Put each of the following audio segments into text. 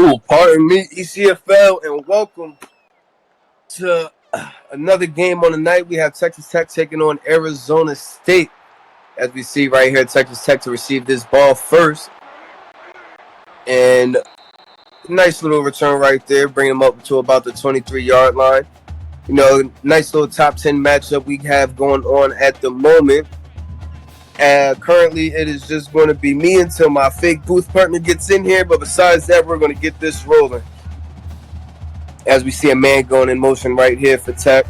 Oh, pardon me, ECFL, and welcome to another game on the night. We have Texas Tech taking on Arizona State. As we see right here, Texas Tech to receive this ball first. And nice little return right there, bring them up to about the 23-yard line. You know, nice little top 10 matchup we have going on at the moment. Currently, it is just going to be me until my fake booth partner gets in here. But besides that, we're going to get this rolling. As we see a man going in motion right here for Tech.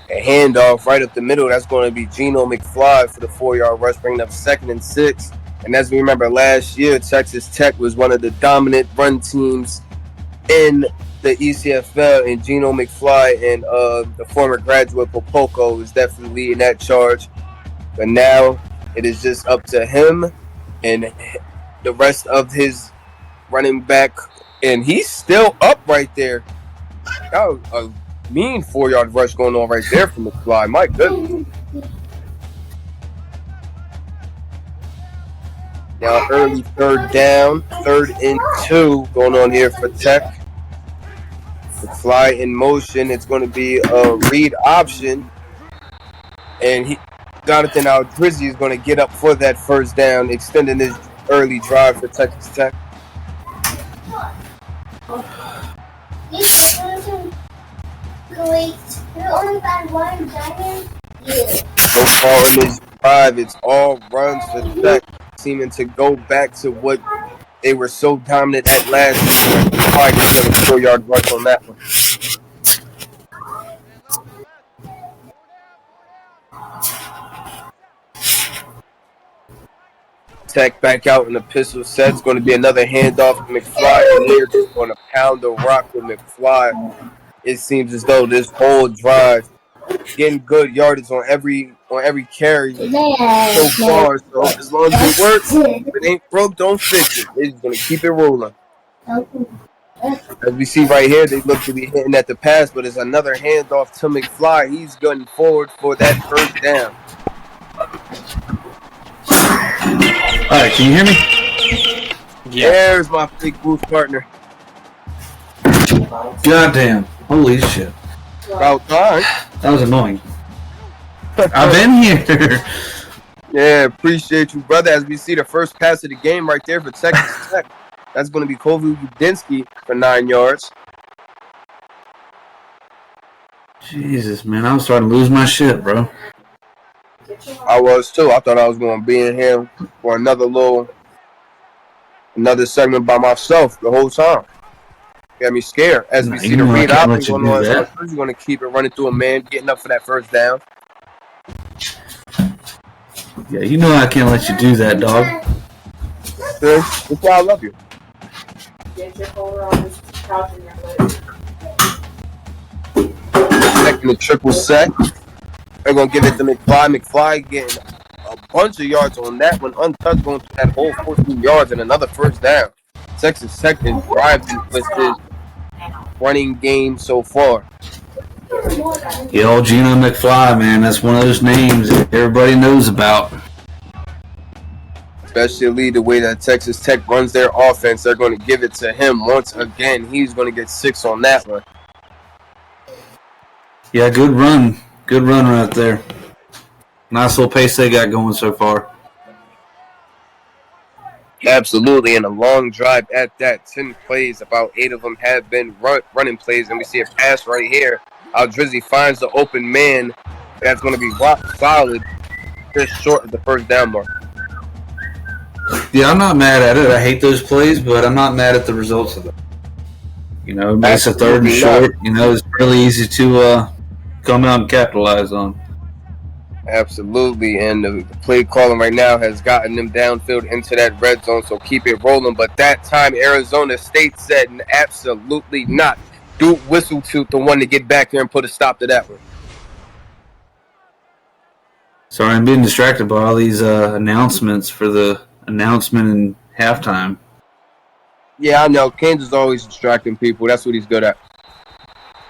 A handoff right up the middle. That's going to be Geno McFly for the 4-yard rush, bringing up 2nd and 6. And as we remember last year, Texas Tech was one of the dominant run teams in the ECFL, and Geno McFly and the former graduate Popoko is definitely leading that charge. But now it is just up to him and the rest of his running back, and he's still up right there. That was a mean 4-yard rush going on right there from McFly. My goodness. Now early 3rd down, 3rd and 2 going on here for Tech. McFly in motion. It's going to be a read option. And Jonathan Aldrizzi is going to get up for that 1st down, extending his early drive for Texas Tech. So far in this drive, it's all runs for Tech, seeming to go back to what they were so dominant at last year. Probably just going to 4-yard rush on that one. Tech back out in the pistol set. It's going to be another handoff to McFly, and they're just going to pound the rock with McFly. It seems as though this whole drive getting good yardage on every carry so far. So as long as it works, if it ain't broke, don't fix it. They're just going to keep it rolling. As we see right here, they look to be hitting at the pass, but it's another handoff to McFly. He's gunning forward for that 1st down. All right, can you hear me? Yeah. There's my fake booth partner. Goddamn. Holy shit. About time. That was annoying. I've been here. Yeah, appreciate you, brother. As we see the first pass of the game right there for Texas Tech. That's going to be Kovu Udinsky for 9 yards. Jesus, man. I was starting to lose my shit, bro. I was too. I thought I was going to be in here for another segment by myself the whole time. Got me scared. As we see the read option going on, he's going to keep it running through a man, getting up for that 1st down. Yeah, you know I can't let you do that, dog. That's why I love you. Second and triple set. They're going to give it to McFly. McFly getting a bunch of yards on that one, untouched, going through that whole 14 yards and another 1st down. Texas Tech is driving with this running game so far. Yeah, old Geno McFly, man. That's one of those names that everybody knows about. Especially the way that Texas Tech runs their offense, they're going to give it to him once again. He's going to get 6 on that one. Yeah, good run. Good run right there. Nice little pace they got going so far. Absolutely, and a long drive at that. 10 plays, about 8 of them have been running plays, and we see a pass right here. Aldrizzi finds the open man. That's going to be rock solid, just short of the 1st down mark. Yeah, I'm not mad at it. I hate those plays, but I'm not mad at the results of them. You know, it makes a 3rd and short. You know, it's really easy to come out and capitalize on. Absolutely, and the play calling right now has gotten them downfield into that red zone, so keep it rolling. But that time, Arizona State said absolutely not. Do whistle to the one to get back there and put a stop to that one. Sorry, I'm being distracted by all these announcements for the announcement and halftime. Yeah, I know. Kansas is always distracting people. That's what he's good at.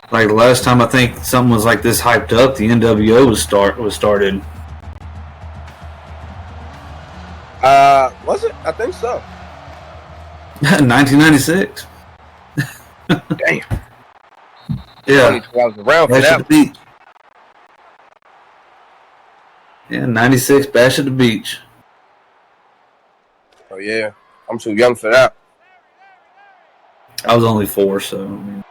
Like the last time I think something was like this hyped up, the NWO was started. Was it? I think so. 1996. Damn. Yeah. 22 hours around for Bash at that. the Beach. Yeah, 96, Bash at the Beach. Oh, yeah. I'm too young for that. I was only 4, so. I mean.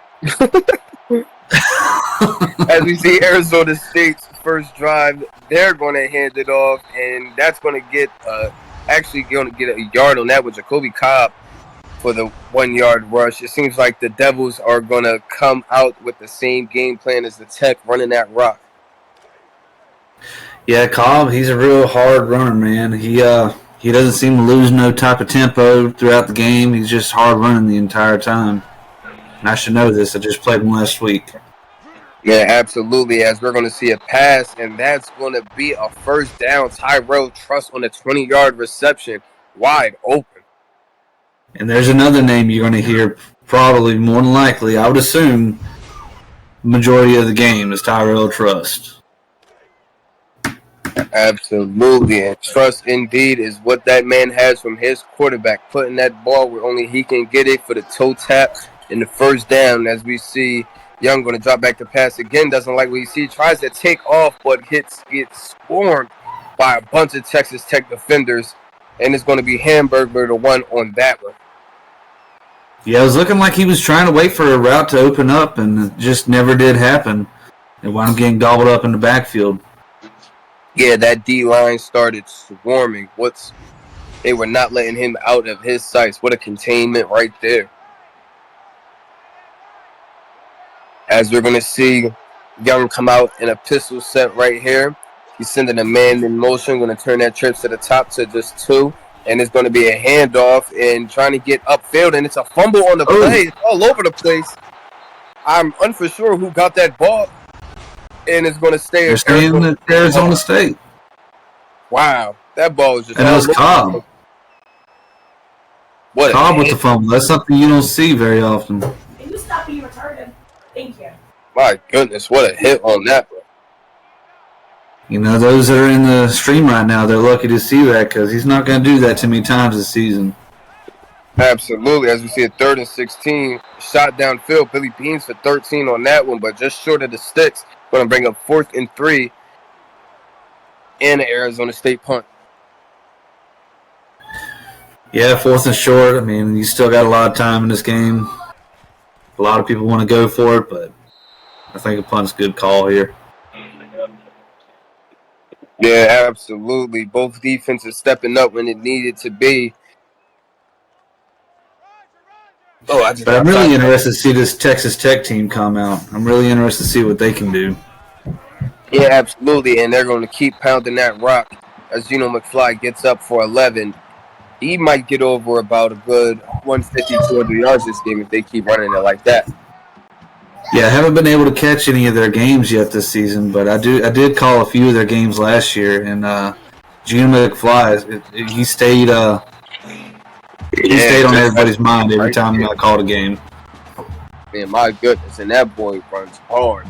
As we see Arizona State's first drive, they're going to hand it off, and that's going to get actually going to get a yard on that with Jacoby Cobb for the 1-yard rush. It seems like the Devils are going to come out with the same game plan as the Tech running that rock. Yeah, Cobb, he's a real hard runner, man. He doesn't seem to lose no type of tempo throughout the game. He's just hard running the entire time. And I should know this. I just played him last week. Yeah, absolutely. As we're going to see a pass, and that's going to be a first down. Tyrell Truss on a 20-yard reception, wide open. And there's another name you're going to hear probably more than likely. I would assume the majority of the game is Tyrell Truss. Absolutely, and trust indeed is what that man has from his quarterback, putting that ball where only he can get it for the toe tap in the first down. As we see Young going to drop back to pass again, doesn't like what you see, tries to take off, but gets swarmed by a bunch of Texas Tech defenders, and it's going to be Hamburger the one on that one. Yeah, it was looking like he was trying to wait for a route to open up, and it just never did happen. It wound up getting gobbled up in the backfield. Yeah, that D-line started swarming. They were not letting him out of his sights. What a containment right there. As we're going to see Young come out in a pistol set right here. He's sending a man in motion, going to turn that trip to the top to just 2. And it's going to be a handoff and trying to get upfield. And it's a fumble on the play. It's all over the place. I'm unsure who got that ball. And it's going to stay at Arizona State. Wow. That ball was just and it was Cobb. Cobb with the fumble. That's something you don't see very often. Can you stop being retarded? Thank you. My goodness, what a hit on that one. You know, those that are in the stream right now, they're lucky to see that because he's not going to do that too many times this season. Absolutely. As we see a 3rd and 16, shot downfield. Billy Beans for 13 on that one, but just short of the sticks. Going to bring up 4th and 3 and an Arizona State punt. Yeah, 4th and short. I mean, you still got a lot of time in this game. A lot of people want to go for it, but I think a punt's a good call here. Yeah, absolutely. Both defenses stepping up when it needed to be. But I'm really interested to see this Texas Tech team come out. I'm really interested to see what they can do. Yeah, absolutely. And they're going to keep pounding that rock as Geno McFly gets up for 11. He might get over about a good 150, 200 yards this game if they keep running it like that. Yeah, I haven't been able to catch any of their games yet this season, but I did call a few of their games last year, and Geno McFly, he stayed on everybody's mind every time I called a game. Man, my goodness, and that boy runs hard.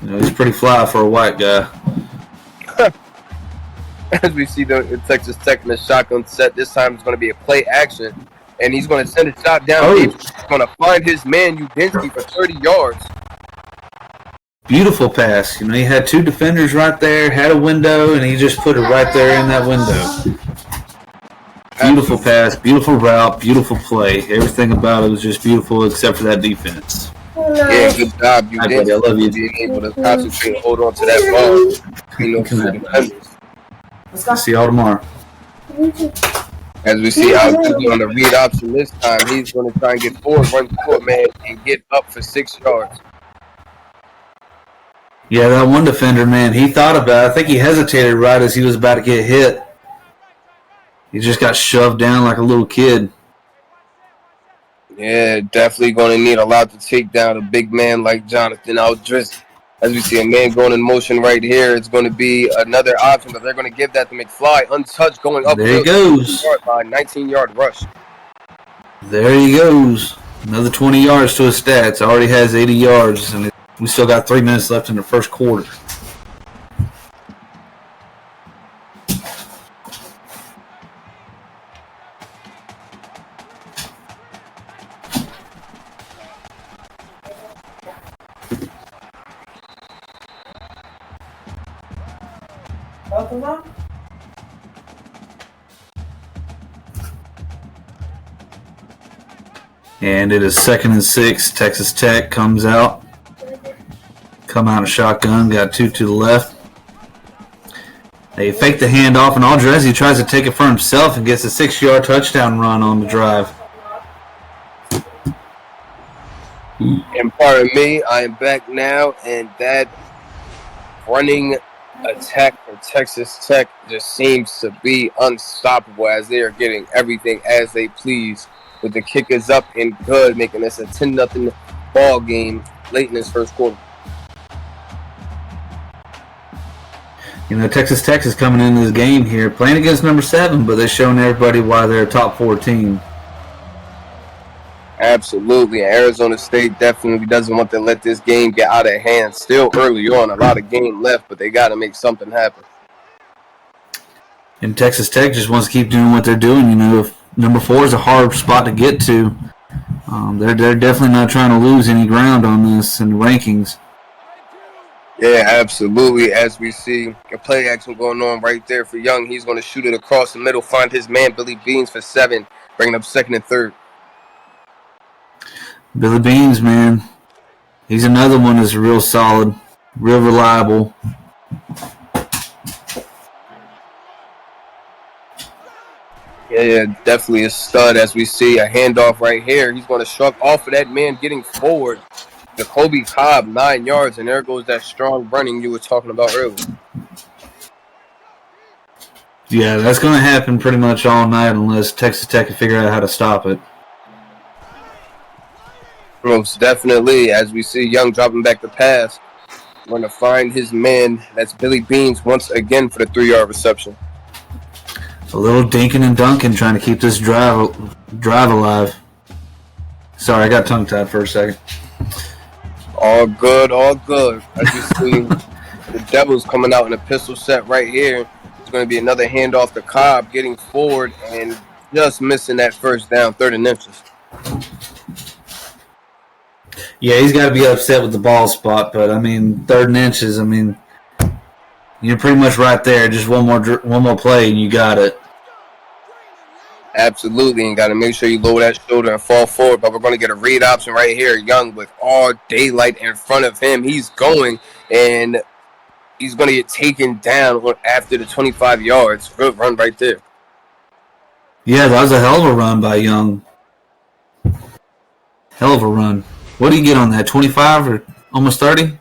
You know, he's pretty fly for a white guy. As we see the Texas Tech in the shotgun set, this time it's going to be a play action, and he's going to send a shot down. He's going to find his man Udinski for 30 yards. Beautiful pass. You know, he had 2 defenders right there, had a window, and he just put it right there in that window. Beautiful pass, beautiful route, beautiful play. Everything about it was just beautiful except for that defense. Yeah, good job. I love you. Being able to concentrate and hold on to that ball. You know, defenders. See y'all tomorrow. As we see how he's on the read option this time, he's going to try and get forward, run forward, man, and get up for 6 yards. Yeah, that one defender, man, he thought about it. I think he hesitated right as he was about to get hit. He just got shoved down like a little kid. Yeah, definitely going to need a lot to take down a big man like Jonathan Aldridge. As we see a man going in motion right here, it's going to be another option, but they're going to give that to McFly. Untouched, going up. There he goes. 19-yard rush. There he goes. Another 20 yards to his stats. Already has 80 yards, and we still got 3 minutes left in the first quarter. And it is 2nd and 6. Texas Tech comes out. Come out of shotgun. Got 2 to the left. They fake the handoff, and Aldrezi tries to take it for himself and gets a 6-yard touchdown run on the drive. And pardon me, I am back now, and that running attack for Texas Tech just seems to be unstoppable as they are getting everything as they please. With the kickers up and good, making this a 10-0 ball game late in this first quarter. You know, Texas Tech is coming into this game here, playing against number 7, but they're showing everybody why they're a top 4 team. Absolutely. Arizona State definitely doesn't want to let this game get out of hand. Still early on, a lot of game left, but they got to make something happen. And Texas Tech just wants to keep doing what they're doing. You know, if number 4 is a hard spot to get to, they're definitely not trying to lose any ground on this in the rankings. Yeah, absolutely. As we see a play action going on right there for Young. He's going to shoot it across the middle, find his man, Billy Beans, for 7, bringing up 2nd and 3rd. Billy Beans, man, he's another one that's real solid, real reliable. Yeah, definitely a stud. As we see a handoff right here. He's going to shrug off of that man getting forward. Jacoby Cobb, 9 yards, and there goes that strong running you were talking about earlier. Yeah, that's going to happen pretty much all night unless Texas Tech can figure out how to stop it. Most definitely. As we see Young dropping back the pass, going to find his man. That's Billy Beans once again for the 3-yard reception. A little dinking and dunking trying to keep this drive alive. Sorry, I got tongue-tied for a second. All good, all good. As you see, the Devils coming out in a pistol set right here. It's going to be another handoff to Cobb, getting forward and just missing that first down, 3rd and inches. Yeah, he's got to be upset with the ball spot, but, I mean, 3rd and inches, I mean, you're pretty much right there. Just one more play and you got it. Absolutely, and got to make sure you lower that shoulder and fall forward. But we're going to get a read option right here. Young with all daylight in front of him. He's going, and he's going to get taken down after the 25 yards. Good run right there. Yeah, that was a hell of a run by Young. Hell of a run. What do you get on that, 25 or almost 30?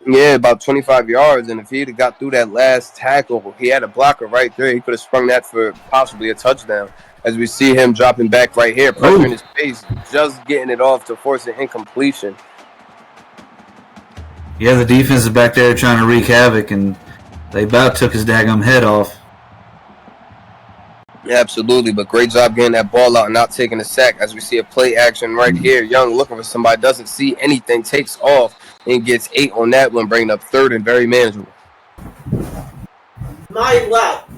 Yeah, about 25 yards, and if he'd have got through that last tackle, he had a blocker right there. He could have sprung that for possibly a touchdown. As we see him dropping back right here, pressure in his face, just getting it off to force an incompletion. Yeah, the defense is back there trying to wreak havoc, and they about took his daggum head off. Absolutely, but great job getting that ball out and not taking a sack. As we see a play action right here, Young looking for somebody, doesn't see anything, takes off, and gets 8 on that one, bringing up 3rd and very manageable. My left.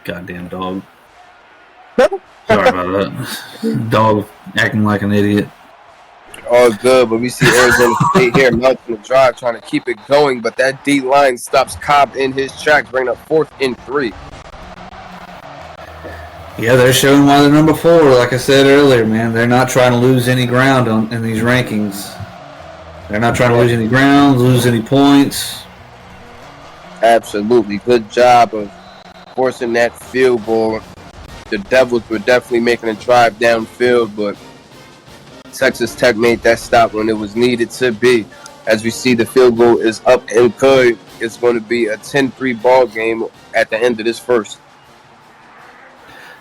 Goddamn dog. Sorry about that. Dog acting like an idiot. All good, but we see Arizona State here mounting the drive, trying to keep it going, but that D-line stops Cobb in his tracks, bringing up 4th and 3. Yeah, they're showing why they're number 4. Like I said earlier, man, they're not trying to lose any ground in these rankings. They're not trying to lose any ground, lose any points. Absolutely. Good job of forcing that field goal. The Devils were definitely making a drive downfield, but Texas Tech made that stop when it was needed to be. As we see, the field goal is up and good. It's going to be a 10-3 ball game at the end of this first.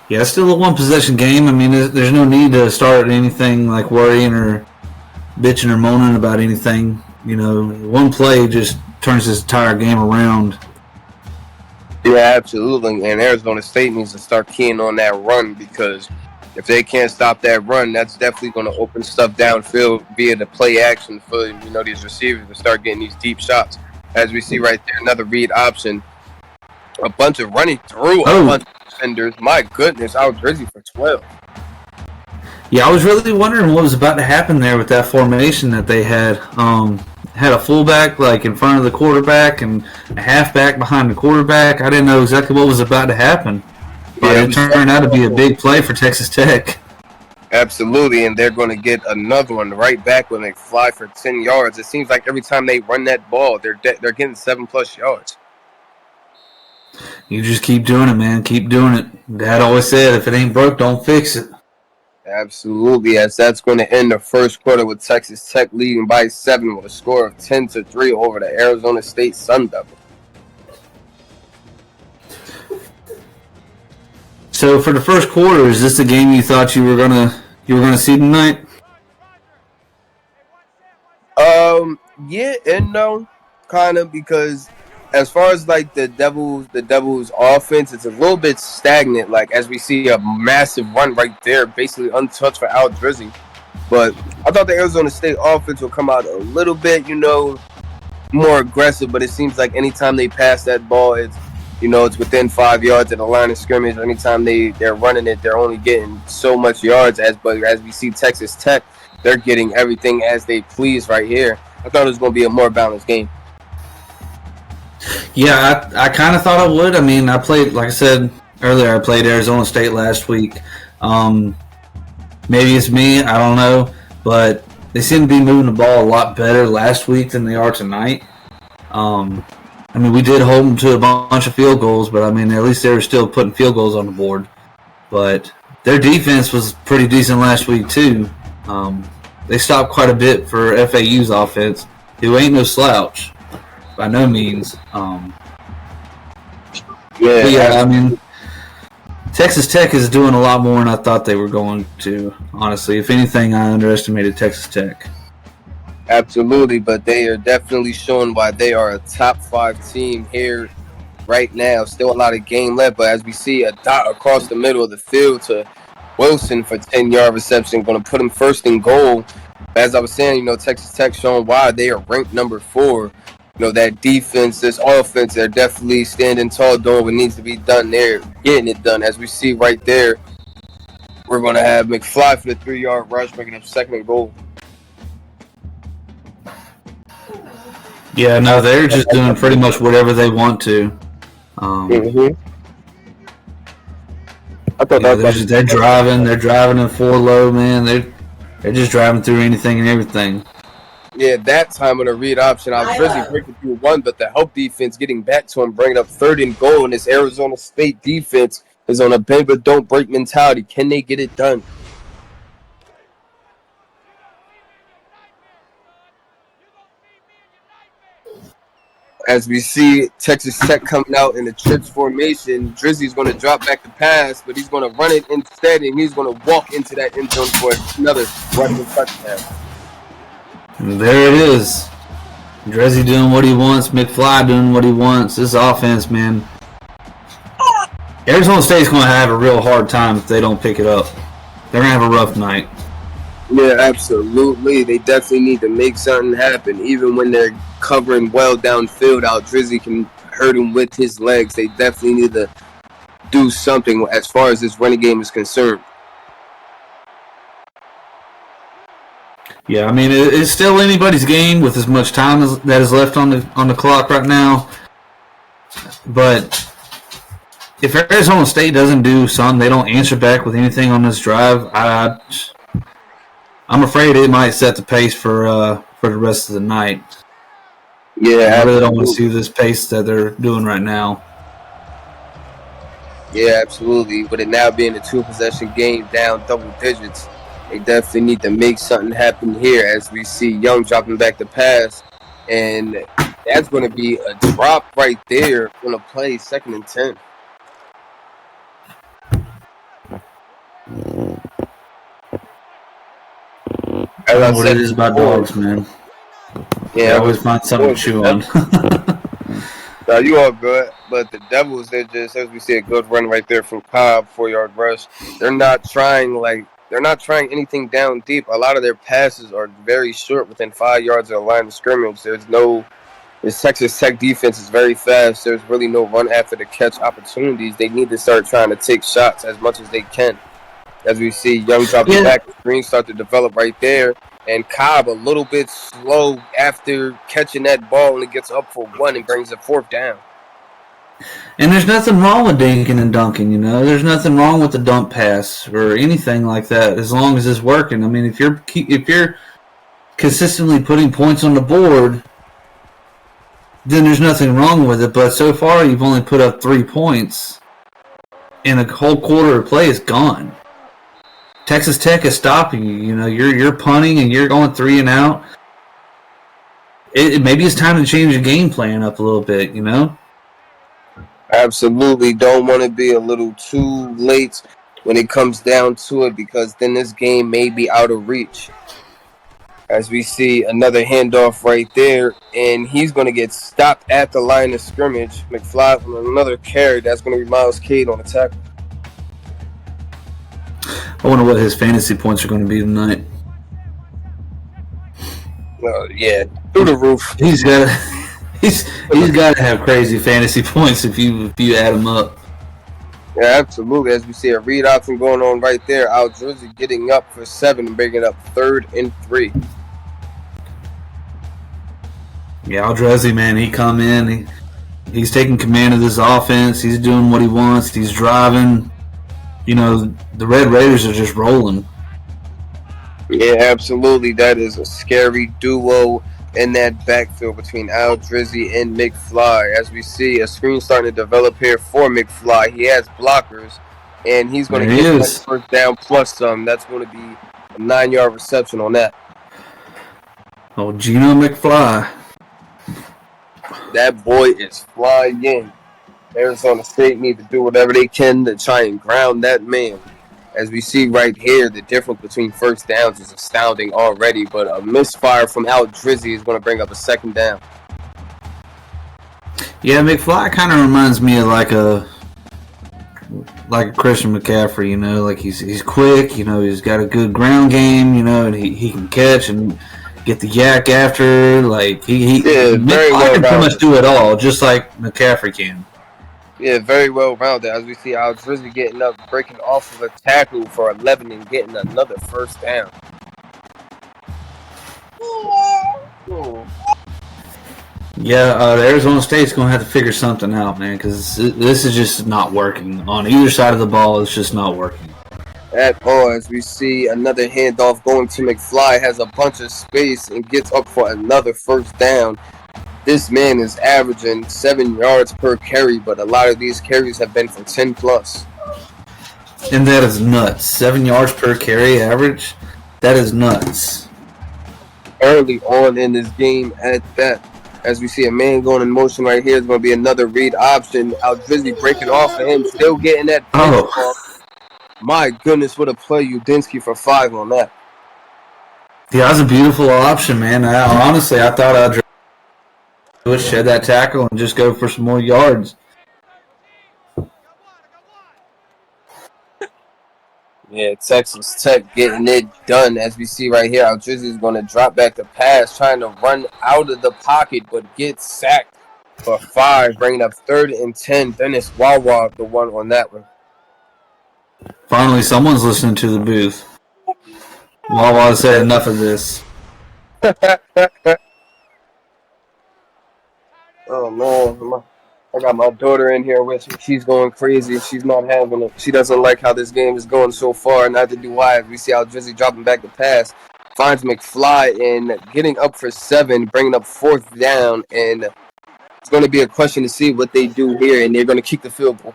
Yeah, it's still a one-possession game. I mean, there's no need to start anything like worrying or bitching or moaning about anything. You know, one play just turns this entire game around. Yeah, absolutely. And Arizona State needs to start keying on that run, because if they can't stop that run, that's definitely going to open stuff downfield via the play action for, these receivers to start getting these deep shots. As we see right there, another read option. A bunch of running through a bunch of defenders. My goodness, I was Drizzy for 12. Yeah, I was really wondering what was about to happen there with that formation that they had. had a fullback like in front of the quarterback and a halfback behind the quarterback. I didn't know exactly what was about to happen, but it turned out to be a big play for Texas Tech. Absolutely, and they're going to get another one right back when they fly for 10 yards. It seems like every time they run that ball, they're getting 7+ yards. You just keep doing it, man. Keep doing it. Dad always said, if it ain't broke, don't fix it. Absolutely, as that's going to end the first quarter with Texas Tech leading by 7 with a score of 10-3 over the Arizona State Sun Devils. So for the first quarter, is this the game you thought you were gonna see tonight? Yeah and no, kind of, because as far as like the Devils offense, it's a little bit stagnant. Like as we see a massive run right there, basically untouched for Al Drizzy. But I thought the Arizona State offense will come out a little bit, more aggressive. But it seems like anytime they pass that ball, it's within 5 yards of the line of scrimmage. Anytime they're running it, they're only getting so much yards. But as we see Texas Tech, they're getting everything as they please right here. I thought it was going to be a more balanced game. Yeah, I kind of thought I would. I mean, I played, like I said earlier, I played Arizona State last week. Maybe it's me, I don't know. But they seem to be moving the ball a lot better last week than they are tonight. I mean, we did hold them to a bunch of field goals, but I mean, at least they were still putting field goals on the board. But their defense was pretty decent last week, too. They stopped quite a bit for FAU's offense, who ain't no slouch by no means. I mean, Texas Tech is doing a lot more than I thought they were going to, honestly. If anything, I underestimated Texas Tech. Absolutely, but they are definitely showing why they are a top 5 team here right now. Still a lot of game left, but as we see a dot across the middle of the field to Wilson for 10-yard reception, going to put him first in goal. As I was saying, Texas Tech showing why they are ranked number 4. That defense, this offense, they're definitely standing tall, doing what needs to be done. They're getting it done. As we see right there, we're going to have McFly for the 3-yard rush, bringing up second and goal. Yeah, no, they're just doing pretty much whatever they want to. I thought they're driving in 4 low, man. They're just driving through anything and everything. Yeah, that time on a read option, I was really breaking through one, but the help defense getting back to him, bringing up third and goal, and this Arizona State defense is on a bend but don't break mentality. Can they get it done? As we see Texas Tech coming out in the trips formation, Drizzy's going to drop back the pass, but he's going to run it instead, and he's going to walk into that end zone for another rushing touchdown. And there it is. Drizzy doing what he wants, McFly doing what he wants. This offense, man. Arizona State's going to have a real hard time if they don't pick it up. They're going to have a rough night. Yeah, absolutely. They definitely need to make something happen. Even when they're covering well downfield, out Drizzy can hurt him with his legs. They definitely need to do something as far as this running game is concerned. Yeah, I mean, it's still anybody's game with as much time that is left on the clock right now. But if Arizona State doesn't do something, they don't answer back with anything on this drive, I'm afraid it might set the pace for the rest of the night. Yeah, I really don't want to see this pace that they're doing right now. Yeah, absolutely. With it now being a 2-possession game down double digits, they definitely need to make something happen here as we see Young dropping back the pass. And that's going to be a drop right there on a play, 2nd and 10. I don't know what it is about dogs, man. Yeah, I always find something to chew on. No, you all good. But the Devils, they just, as we see, a good run right there from Cobb, 4-yard rush. They're not trying anything down deep. A lot of their passes are very short, within 5 yards of the line of scrimmage. This Texas Tech defense is very fast. There's really no run after the catch opportunities. They need to start trying to take shots as much as they can. As we see Young dropping back, the screen start to develop right there. And Cobb a little bit slow after catching that ball, and it gets up for 1 and brings a 4th down. And there's nothing wrong with dinking and dunking, you know. There's nothing wrong with the dump pass or anything like that, as long as it's working. I mean, if you're consistently putting points on the board, then there's nothing wrong with it. But so far, you've only put up 3 points, and a whole quarter of play is gone. Texas Tech is stopping you. You know, you're punting and you're going 3 and out. Maybe it's time to change the game plan up a little bit, you know. Absolutely don't want to be a little too late when it comes down to it, because then this game may be out of reach. As we see another handoff right there, and he's going to get stopped at the line of scrimmage. McFly from another carry. That's going to be Miles Cade on the tackle. I wonder what his fantasy points are going to be tonight. Yeah, through the roof. He's got to have crazy fantasy points if you add them up. Yeah, absolutely. As we see a read option going on right there, Al Jersey getting up for 7 and bringing up 3rd and 3. Yeah, Al Jersey, man, he come in. He's taking command of this offense. He's doing what he wants. He's driving. You know, the Red Raiders are just rolling. Yeah, absolutely. That is a scary duo in that backfield between Al Drizzy and McFly. As we see a screen starting to develop here for McFly. He has blockers, and he's going to get that 1st down plus some. That's going to be a 9-yard reception on that. Oh, Gino McFly. That boy is flying in. Arizona State need to do whatever they can to try and ground that man. As we see right here, the difference between 1st downs is astounding already, but a misfire from Al Drizzy is going to bring up a 2nd down. Yeah, McFly kind of reminds me of like a Christian McCaffrey, you know, like he's quick, you know, he's got a good ground game, you know, and he can catch and get the yak after, like he can pretty much do it all, just like McCaffrey can. Yeah, very well rounded. As we see Al Drizzy getting up, breaking off of a tackle for 11 and getting another 1st down. Yeah, Arizona State's going to have to figure something out, man, because this is just not working. On either side of the ball, it's just not working. At all, as we see another handoff going to McFly, has a bunch of space and gets up for another 1st down. This man is averaging 7 yards per carry, but a lot of these carries have been for 10 plus. And that is nuts. 7 yards per carry average? That is nuts. Early on in this game at that. As we see a man going in motion right here, is going to be another read option. Al Drizzy breaking off of him, still getting that. My goodness, what a play. Udinski for 5 on that. Yeah, that was a beautiful option, man. Honestly, I thought I'd shed that tackle and just go for some more yards. Yeah, Texas Tech getting it done. As we see right here, Al Drizzy is going to drop back the pass, trying to run out of the pocket, but get sacked for 5, bringing up 3rd and 10. Dennis Wawa, the one on that one. Finally, someone's listening to the booth. Wawa said enough of this. Oh, no. I got my daughter in here with me. She's going crazy. She's not having it. She doesn't like how this game is going so far, neither do I. We see Al Drizzy dropping back the pass. Finds McFly and getting up for 7, bringing up 4th down. And it's going to be a question to see what they do here, and they're going to kick the field goal.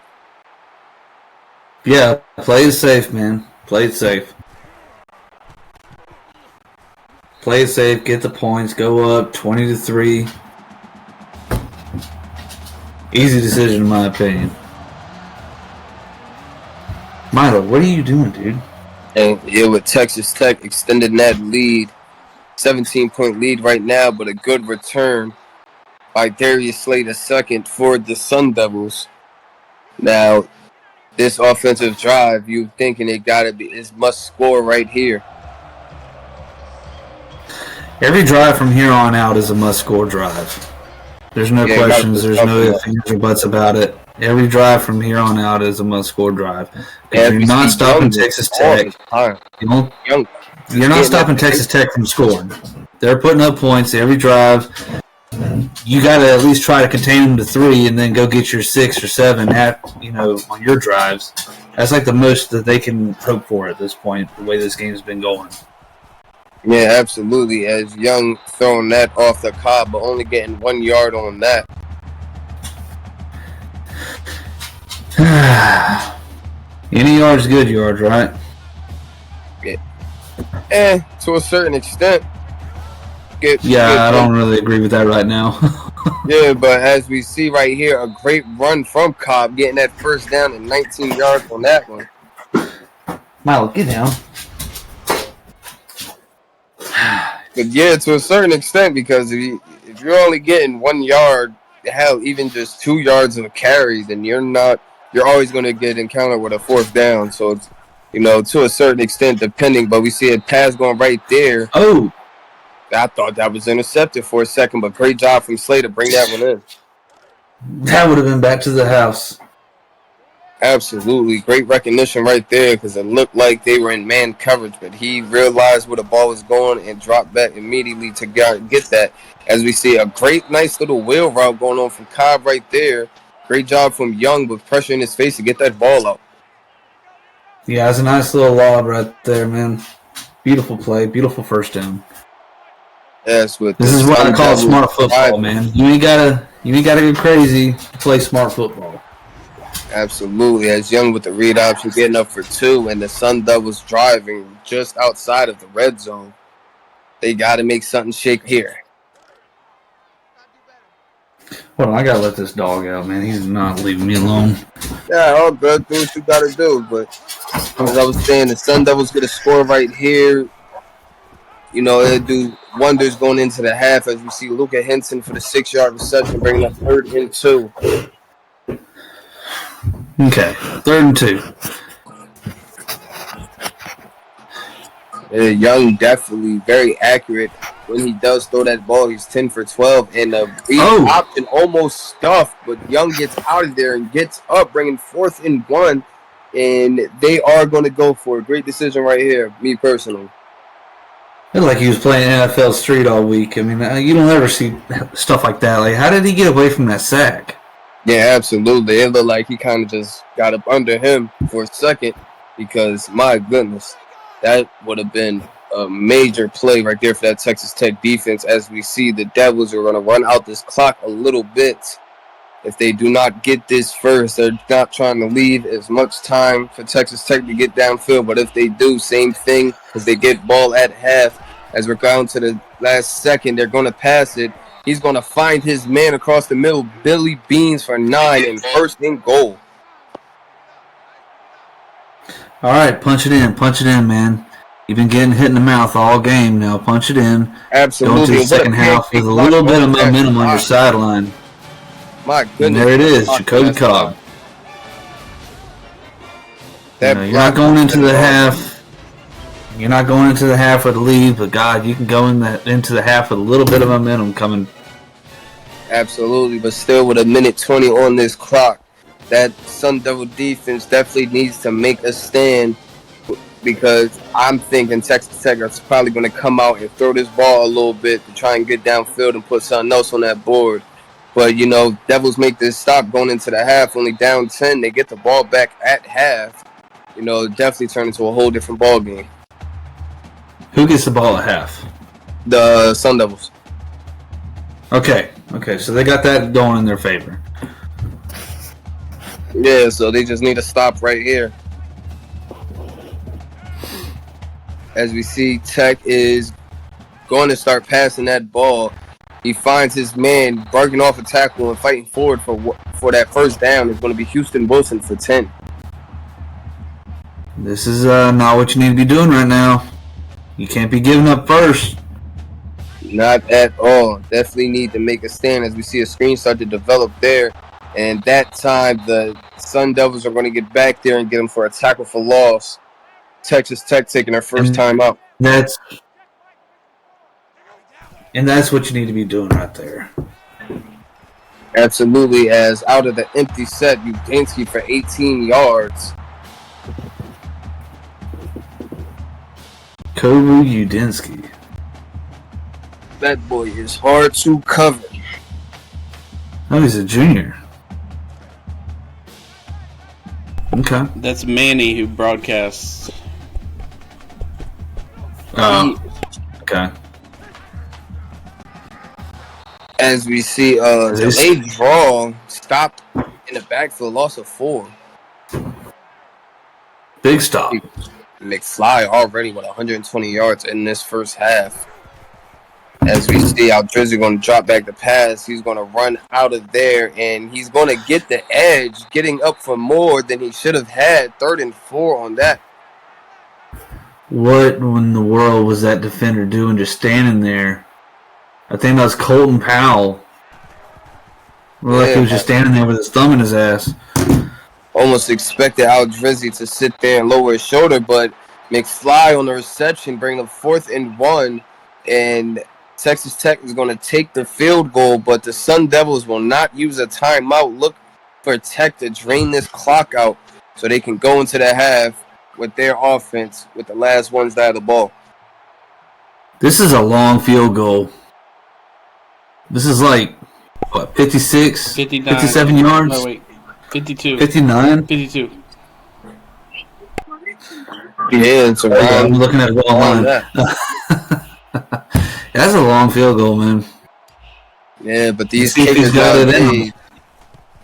Yeah, play it safe, man. Play it safe. Play it safe, get the points, go up 20-3. Easy decision in my opinion. Milo, what are you doing, dude? And yeah, with Texas Tech extending that lead, 17-point lead right now, but a good return by Darius Slade II for the Sun Devils. Now, this offensive drive, you thinking it gotta be is must score right here. Every drive from here on out is a must-score drive. There's no questions. There's no ifs, ands, or buts about it. Every drive from here on out is a must-score drive. If you're not stopping Texas Tech, You're not stopping Texas Tech from scoring. They're putting up points every drive. You got to at least try to contain them to 3 and then go get your 6 or 7 on your drives. That's like the most that they can hope for at this point, the way this game's been going. Yeah, absolutely. As Young throwing that off the Cobb, but only getting 1 yard on that. Any yard's good yard, right? Yeah. To a certain extent. I don't really agree with that right now. Yeah, but as we see right here, a great run from Cobb, getting that first down and 19 yards on that one. Milo, get down. But yeah, to a certain extent, because if you're only getting 1 yard, hell, even just 2 yards of a carry, then you're always going to get encountered with a 4th down. So it's, to a certain extent, depending. But we see a pass going right there. Oh. I thought that was intercepted for a second, but great job from Slay to bring that one in. That would have been back to the house. Absolutely. Great recognition right there, because it looked like they were in man coverage, but he realized where the ball was going and dropped back immediately to get that. As we see a nice little wheel route going on from Cobb right there. Great job from Young with pressure in his face to get that ball out. Yeah, it's a nice little lob right there, man. Beautiful play. Beautiful first down. Yes, this is what I call smart football, man. You ain't gotta go crazy to play smart football. Absolutely. As Young with the read option, getting up for 2, and the Sun Devils driving just outside of the red zone. They got to make something shake here. Hold on, I got to let this dog out, man. He's not leaving me alone. Yeah, all good. Do what you got to do. But as I was saying, the Sun Devils get a score right here. It'll do wonders going into the half as we see Luka Henson for the 6-yard reception, bringing up 3rd and 2. Okay, 3rd and 2. Young definitely very accurate when he does throw that ball. He's 10 for 12, and the option almost stuffed, but Young gets out of there and gets up, bringing 4th and 1, and they are going to go for a great decision right here, me personally. It looked like he was playing NFL Street all week. I mean, you don't ever see stuff like that. Like, how did he get away from that sack? Yeah, absolutely. It looked like he kind of just got up under him for a second because, my goodness, that would have been a major play right there for that Texas Tech defense. As we see, the Devils are going to run out this clock a little bit. If they do not get this first, they're not trying to leave as much time for Texas Tech to get downfield. But if they do, same thing, because they get ball at half. As we're down to the last second, they're going to pass it. He's going to find his man across the middle, Billy Beans for 9 and 1st and goal. All right, punch it in, man. You've been getting hit in the mouth all game now. Punch it in. Absolutely. Going to the second half with a little bit of momentum on your sideline. My goodness. And there it is, Jacoby Cobb. You're not going into the half. You're not going into the half with a lead, but God, you can go into the half with a little bit of momentum coming. Absolutely, but still with 1:20 on this clock, that Sun Devil defense definitely needs to make a stand, because I'm thinking Texas Tech is probably going to come out and throw this ball a little bit to try and get downfield and put something else on that board. But, Devils make this stop going into the half, only down 10. They get the ball back at half. Definitely turn into a whole different ball game. Who gets the ball at half? The Sun Devils. Okay, so they got that going in their favor. Yeah, so they just need to stop right here. As we see, Tech is going to start passing that ball. He finds his man barking off a tackle and fighting forward for that first down. It's going to be Houston Wilson for 10. This is not what you need to be doing right now. You can't be giving up first. Not at all. Definitely need to make a stand as we see a screen start to develop there. And that time, the Sun Devils are going to get back there and get them for a tackle for loss. Texas Tech taking their first time out. That's what you need to be doing right there. Absolutely, as out of the empty set, Udansky for 18 yards. Kobe Udinski. That boy is hard to cover. Oh, he's a junior. Okay. That's Manny who broadcasts. Oh. Okay. As we see, delayed draw stopped in the backfield, loss of 4. Big stop. McFly already with 120 yards in this first half. As we see, Drizzy going to drop back the pass. He's going to run out of there, and he's going to get the edge, getting up for more than he should have had. 3rd and 4 on that. What in the world was that defender doing just standing there? I think that was Colton Powell. Like he was just standing there with his thumb in his ass. Almost expected Drizzy to sit there and lower his shoulder, but McFly on the reception, bringing up 4th and 1, and Texas Tech is going to take the field goal, but the Sun Devils will not use a timeout. Look for Tech to drain this clock out so they can go into the half with their offense with the last ones that have the ball. This is a long field goal. This is like, what, 56? 59. 57 yards? No, wait. 52. 59? 52. Yeah, it's around. I'm looking at it online. That's a long field goal, man. Yeah, but these kickers nowadays,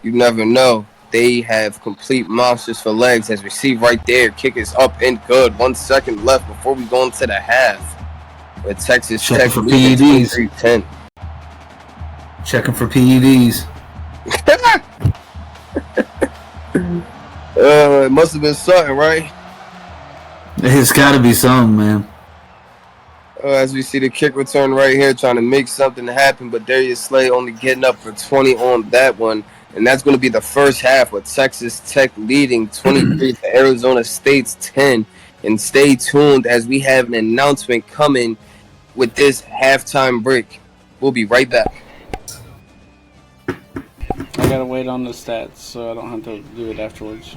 you never know. They have complete monsters for legs. As we see right there, kick is up and good. 1 second left before we go into the half. With Texas Tech for leading PEDs. 23-10. Checking for PEDs. It must have been something, right? It's got to be something, man. As we see the kick return right here, trying to make something happen, but Darius Slay only getting up for 20 on that one. And that's going to be the first half with Texas Tech leading 23 to Arizona State's 10. And stay tuned as we have an announcement coming with this halftime break. We'll be right back. I gotta wait on the stats so I don't have to do it afterwards.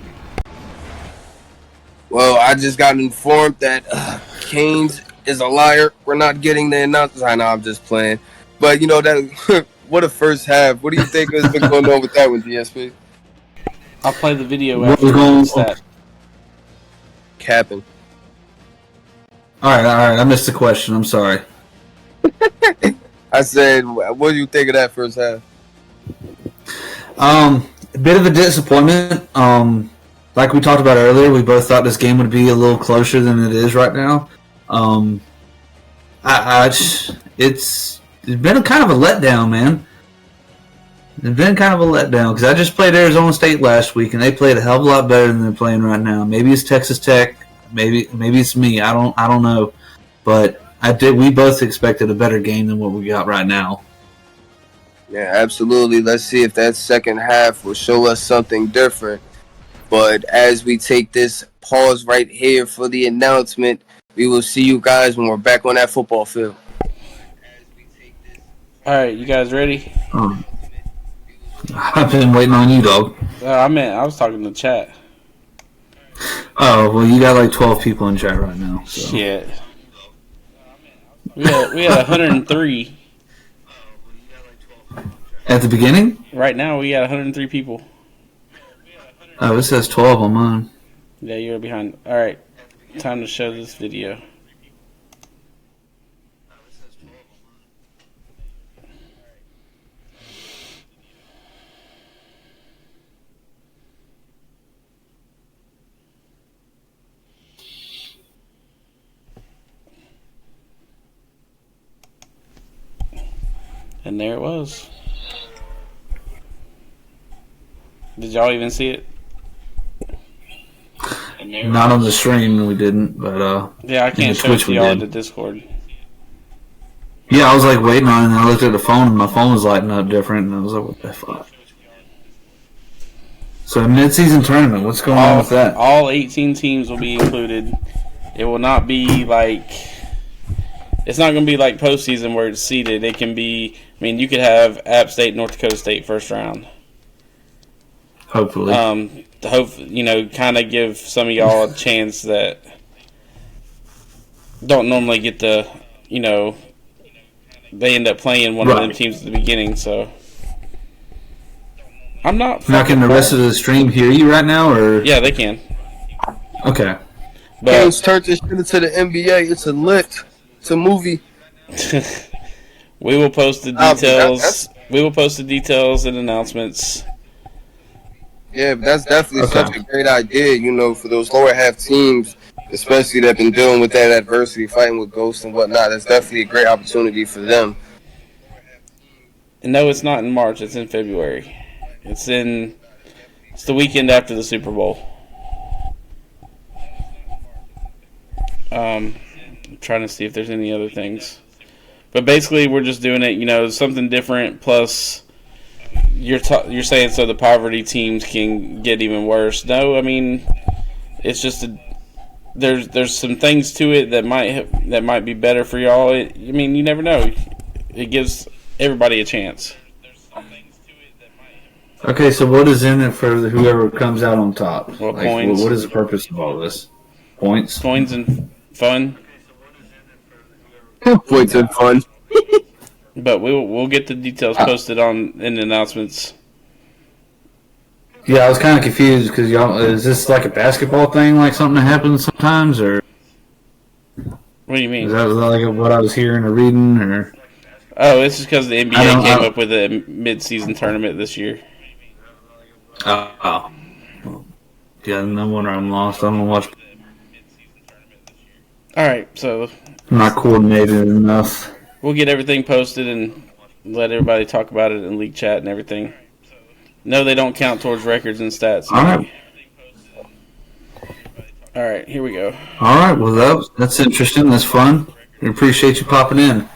Well, I just got informed that Canes is a liar. We're not getting the announcement. I know, I'm just playing. But, you know, that what a first half. What do you think has been going on with that one, DSP? I'll play the video What after was going the on? stat. Capping. All right. I missed the question. I'm sorry. I said, what do you think of that first half? A bit of a disappointment. Like we talked about earlier, we both thought this game would be a little closer than it is right now. It's been a kind of a letdown, man. It's been kind of a letdown because I just played Arizona State last week and they played a hell of a lot better than they're playing right now. Maybe it's Texas Tech, maybe it's me. I don't know, but we both expected a better game than what we got right now. Yeah, absolutely. Let's see if that second half will show us something different. But as we take this pause right here for the announcement, we will see you guys when we're back on that football field. Alright, you guys ready? I've been waiting on you, dog. I was talking to chat. Oh, well, you got like 12 people in chat right now. So. Shit. We had 103. At the beginning? Right now, we got 103 people. Oh, it says 12 on mine. Yeah, you're behind. Alright, time to show this video. And there it was. Did y'all even see it? Not on the stream, we didn't, but yeah, I can't show it to y'all in the Discord. Yeah, I was like waiting on it, and I looked at the phone, and my phone was lighting up different, and I was like, what the fuck? So, mid-season tournament, what's going on with that? All 18 teams will be included. It will not be like... It's not going to be like postseason where it's seeded. It can be... I mean, you could have App State, North Dakota State first round. Hopefully. To hope, kind of give some of y'all a chance that don't normally get the, they end up playing one of them teams at the beginning. So I'm not. Now, can the rest of the stream hear you right now, or yeah, they can. Okay. Kane's turned this shit into the NBA. It's a lick. It's a movie. We will post the details. We will post the details and announcements. Yeah, but that's definitely such a great idea, for those lower half teams, especially that have been dealing with that adversity, fighting with ghosts and whatnot. That's definitely a great opportunity for them. And no, it's not in March. It's in February. It's the weekend after the Super Bowl. I'm trying to see if there's any other things. But basically, we're just doing it, something different. Plus, you're saying so the poverty teams can get even worse. No, I mean, it's just there's some things to it that might be better for y'all. You never know. It gives everybody a chance. Okay, so what is in it for whoever comes out on top? Well, points. What is the purpose of all this? Points? Coins and fun. Points and fun. But we'll get the details posted in the announcements. Yeah, I was kind of confused because is this like a basketball thing, like something that happens sometimes, or what do you mean? Is that like what I was hearing or reading, or? Oh, it's just because the NBA came up with a mid-season tournament this year. Oh. Yeah, no wonder I'm lost. I don't watch. All right, so I'm not coordinated enough. We'll get everything posted and let everybody talk about it in league chat and everything. No, they don't count towards records and stats. All right. All right, here we go. All right, well, that's interesting. That's fun. We appreciate you popping in.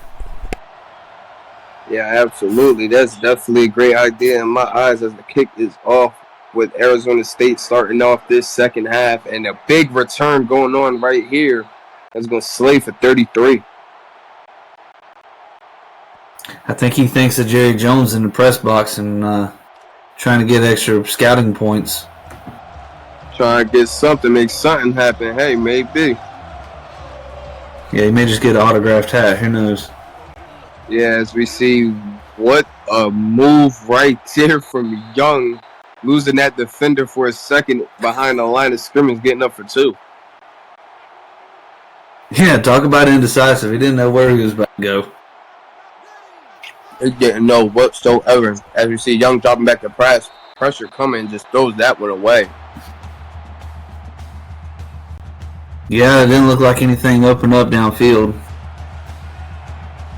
Yeah, absolutely. That's definitely a great idea in my eyes as the kick is off with Arizona State starting off this second half and a big return going on right here. That's going to slay for 33. I think he thinks of Jerry Jones in the press box and trying to get extra scouting points. Trying to get something, make something happen. Hey, maybe. Yeah, he may just get an autographed hat. Who knows? Yeah, as we see, what a move right there from Young. Losing that defender for a second behind the line of scrimmage, getting up for 2. Yeah, talk about indecisive. He didn't know where he was about to go. He didn't know whatsoever. As we see Young dropping back the pressure coming and just throws that one away. Yeah, it didn't look like anything opened up downfield.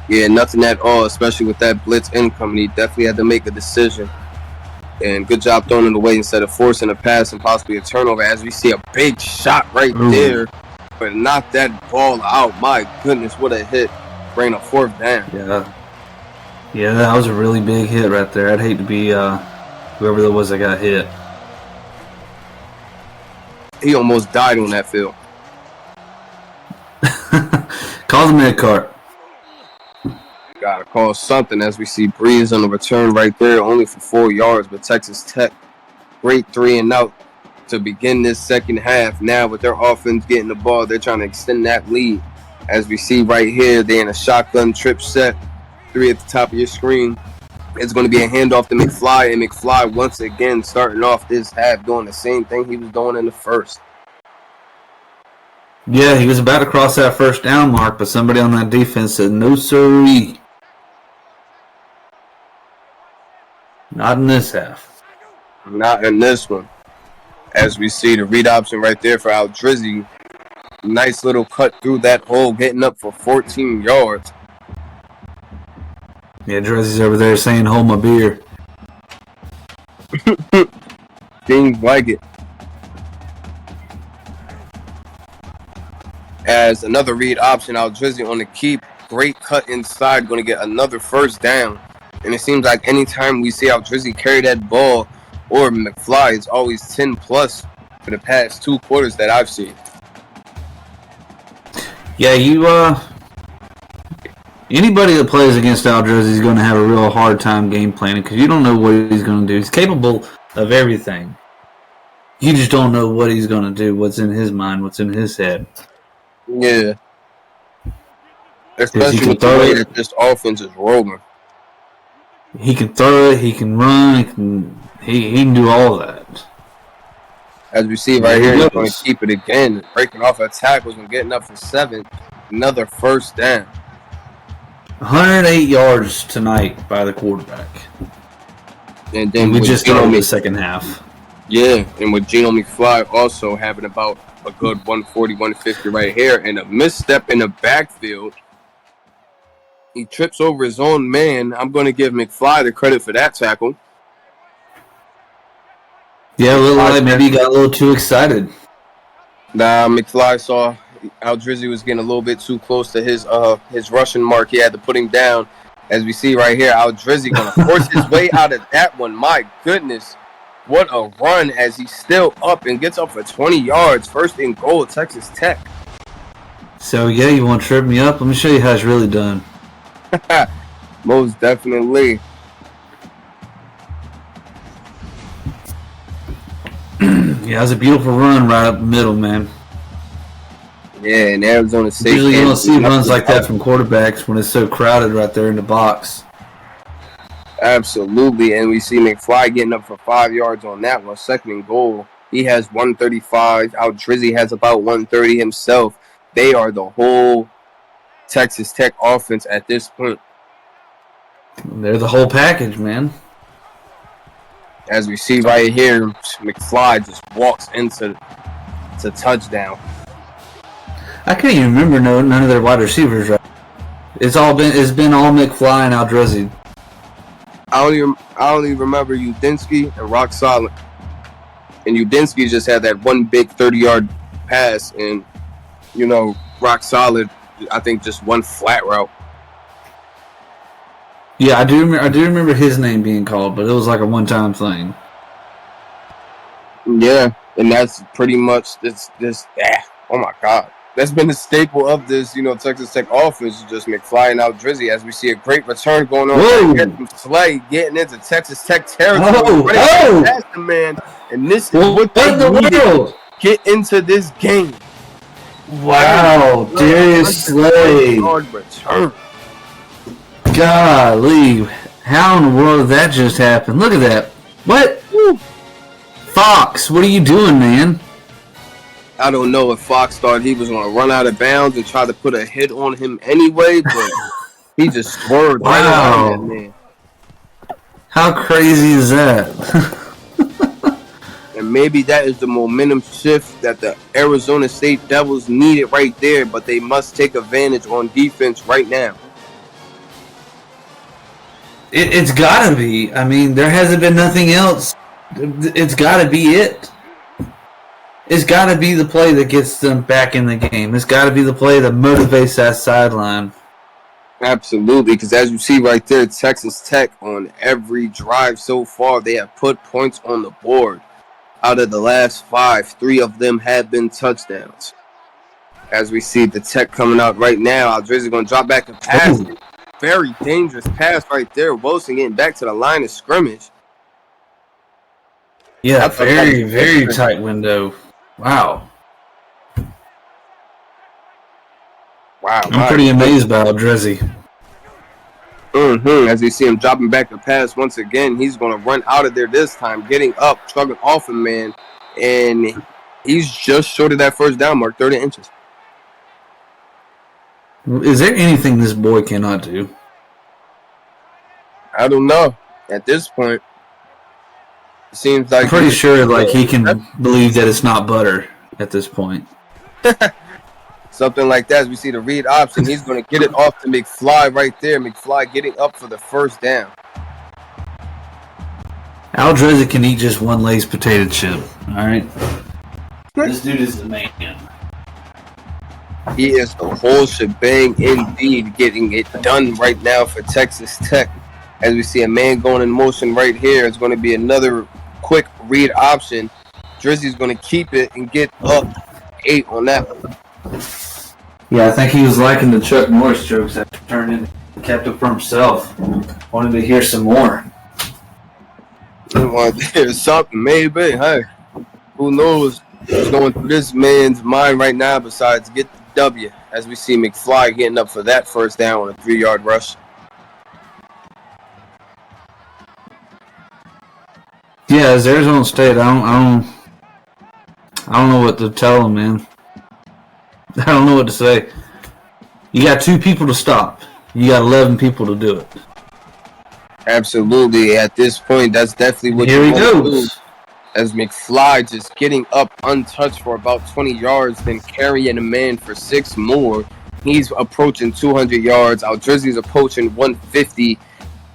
Yeah, nothing at all, especially with that blitz incoming. He definitely had to make a decision. And good job throwing it away instead of forcing a pass and possibly a turnover. As we see a big shot right there. But knock that ball out. My goodness, what a hit. Bring a 4th down. Yeah, that was a really big hit right there. I'd hate to be whoever that was that got hit. He almost died on that field. Call the mid cart. Gotta call something as we see Breeze on the return right there, only for 4 yards. But Texas Tech, great 3 and out to begin this second half. Now with their offense getting the ball, they're trying to extend that lead. As we see right here, they're in a shotgun trip set. 3 at the top of your screen. It's going to be a handoff to McFly, and McFly once again starting off this half doing the same thing he was doing in the first. Yeah, he was about to cross that first down mark, but somebody on that defense said, no sirree. Not in this half. Not in this one. As we see the read option right there for Al Drizzy. Nice little cut through that hole, getting up for 14 yards. Yeah, Drizzy's over there saying, hold my beer. Things like it. As another read option, Al Drizzy on the keep. Great cut inside, going to get another first down. And it seems like anytime we see Al Drizzy carry that ball or McFly, it's always 10 plus for the past 2 quarters that I've seen. Yeah, anybody that plays against Al Drizzy is going to have a real hard time game planning because you don't know what he's going to do. He's capable of everything. You just don't know what he's going to do, what's in his mind, what's in his head. Yeah. Especially with the way that this offense is rolling. He can throw it. He can run. He can do all that. As we see right here, he's going to keep it again, breaking off of tackles and getting up for 7. Another first down. 108 yards tonight by the quarterback. And then we just started the second half. Yeah, and with Geno McFly also having about a good 140, 150 right here, and a misstep in the backfield. He trips over his own man. I'm going to give McFly the credit for that tackle. Yeah, a little like maybe he got a little too excited. Nah, McFly saw Al Drizzy was getting a little bit too close to his rushing mark. He had to put him down. As we see right here, Al Drizzy going to force his way out of that one. My goodness, what a run as he's still up and gets up for 20 yards. First and goal, Texas Tech. So, yeah, you want to trip me up? Let me show you how it's really done. Most definitely. Yeah, it was a beautiful run right up the middle, man. Yeah, and Arizona State. Usually you don't see runs like that from quarterbacks when it's so crowded right there in the box. Absolutely, and we see McFly getting up for 5 yards on that one. Second and goal. He has 135. Al Drizzy has about 130 himself. They are the whole Texas Tech offense at this point. They're the whole package, man. As we see right here, McFly just walks into touchdown. I can't even remember none of their wide receivers. Right? It's been all McFly and Al Drizzy. I only remember Udinsky and Rock Solid. And Udinsky just had that one big 30-yard pass, and Rock Solid, I think, just one flat route. Yeah, I do remember his name being called, but it was like a one-time thing. Yeah, and that's pretty much this. Oh my God, that's been the staple of this, Texas Tech offense. Just McFly and Al Drizzy. As we see a great return going on, Slay getting into Texas Tech territory, past the man, and this is what they needed. Get into this game. Wow, Darius Slay. Return. Golly, how in the world did that just happen? Look at that. What? Woo. Fox, what are you doing, man? I don't know if Fox thought he was going to run out of bounds and try to put a hit on him anyway, but he just swerved right around that man. How crazy is that? And maybe that is the momentum shift that the Arizona State Devils needed right there, but they must take advantage on defense right now. It's got to be. I mean, there hasn't been nothing else. It's got to be it. It's got to be the play that gets them back in the game. It's got to be the play that motivates that sideline. Absolutely, because as you see right there, Texas Tech on every drive so far, they have put points on the board. Out of the last 5, 3 of them have been touchdowns. As we see the Tech coming out right now, Al Drizzy going to drop back and pass. Very dangerous pass right there. Wilson getting back to the line of scrimmage. Yeah, very, very tight window. Wow. I'm pretty amazed by Al Drizzy. As you see him dropping back the pass once again, he's going to run out of there this time, getting up, struggling off him, man. And he's just short of that first down mark, 30 inches. Is there anything this boy cannot do? I don't know. At this point, it seems like... I'm pretty sure he can believe that it's not butter at this point. Something like that. As we see the read option, he's going to get it off to McFly right there. McFly getting up for the first down. Al Drizzy can eat just one Lay's potato chip. All right? This dude is the man. He is the whole shebang indeed, getting it done right now for Texas Tech. As we see a man going in motion right here, it's going to be another quick read option. Drizzy's going to keep it and get up 8 on that one. Yeah, I think he was liking the Chuck Norris jokes that turned in and kept it for himself. Wanted to hear some more. He wanted to hear something, maybe. Hey, who knows what's going through this man's mind right now besides get the W as we see McFly getting up for that first down on a 3-yard rush. Yeah, as Arizona State, I don't know what to tell them, man. I don't know what to say. You got 2 people to stop. You got 11 people to do it. Absolutely. At this point, that's definitely what Here you he want to do. goes. As McFly just getting up untouched for about 20 yards, then carrying a man for 6 more. He's approaching 200 yards. Aldrizzi's approaching 150.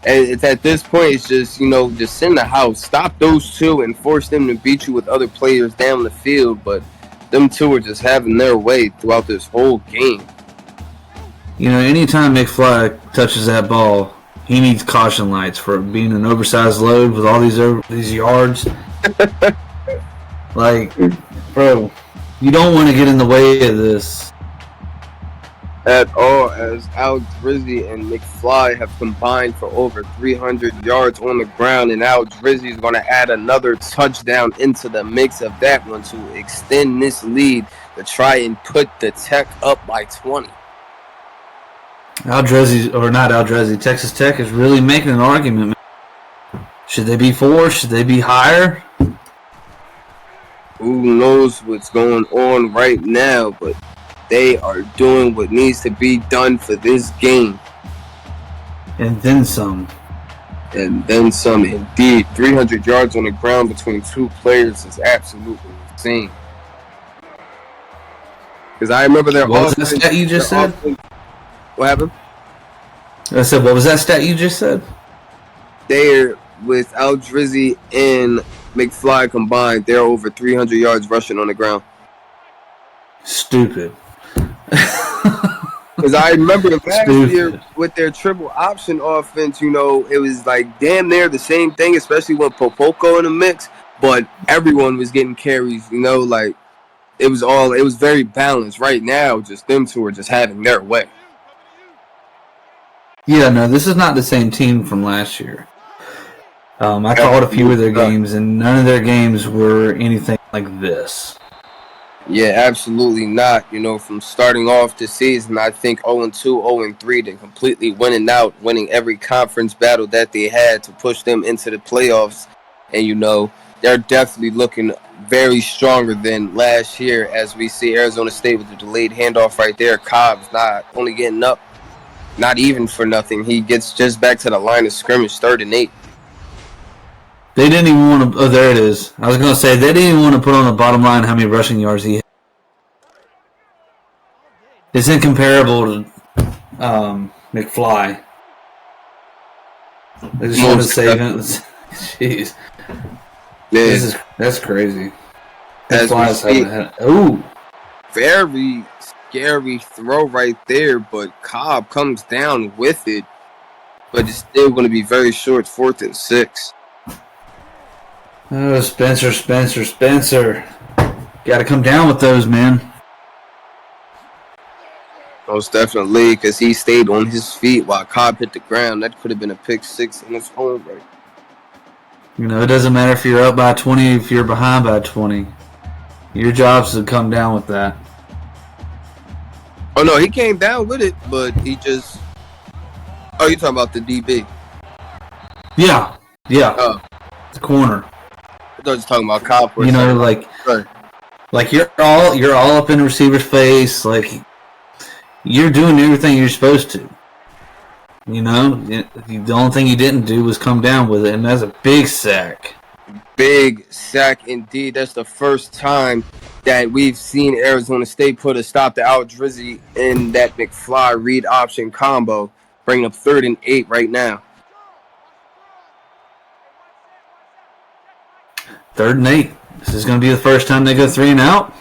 And it's at this point, it's just, just send the house. Stop those 2 and force them to beat you with other players down the field. But them 2 are just having their way throughout this whole game. Anytime McFly touches that ball, he needs caution lights for being an oversized load with all these yards. Like, bro, you don't want to get in the way of this. At all, as Aldrizzi and McFly have combined for over 300 yards on the ground, and Aldrizzi is going to add another touchdown into the mix of that one to extend this lead to try and put the Tech up by 20. Texas Tech is really making an argument. Should they be 4? Should they be higher? Who knows what's going on right now, but they are doing what needs to be done for this game. And then some. And then some, indeed. 300 yards on the ground between 2 players is absolutely insane. Because I remember their What was that stat you just said? What happened? I said, what was that stat you just said? They're, with Aldrizzi and McFly combined, they're over 300 yards rushing on the ground. Stupid. Because I remember last year with their triple option offense, it was like damn near the same thing, especially with Popoko in the mix. But everyone was getting carries, like it was very balanced. Right now, just them 2 are just having their way. Yeah, no, this is not the same team from last year. I called a few of their games, and none of their games were anything like this. Yeah, absolutely not. From starting off the season, I think 0-2, 0-3, then completely winning every conference battle that they had to push them into the playoffs. And, they're definitely looking very stronger than last year, as we see Arizona State with the delayed handoff right there. Cobb's not only getting up, not even for nothing. He gets just back to the line of scrimmage, 3rd and 8. They didn't even want to... Oh, there it is. I was going to say, they didn't even want to put on the bottom line how many rushing yards he had. It's incomparable to McFly. They just want to save him. Jeez. Yeah. That's crazy. McFly's having very scary throw right there, but Cobb comes down with it. But it's still going to be very short, 4th and 6. Oh, Spencer. Got to come down with those, man. Most definitely, because he stayed on his feet while Cobb hit the ground. That could have been a pick 6 in his own right. It doesn't matter if you're up by 20, if you're behind by 20. Your job's to come down with that. Oh, no, he came down with it, but he just... Oh, you're talking about the DB? Yeah. The corner. I thought you were talking about Cobb. Like you're all up in the receiver's face, like you're doing everything you're supposed to. The only thing you didn't do was come down with it, and that's a big sack. Big sack indeed. That's the first time that we've seen Arizona State put a stop to Aldrizzi in that McFly read option combo, bringing up 3rd and 8 right now. 3rd and 8. This is going to be the first time they go 3 and out.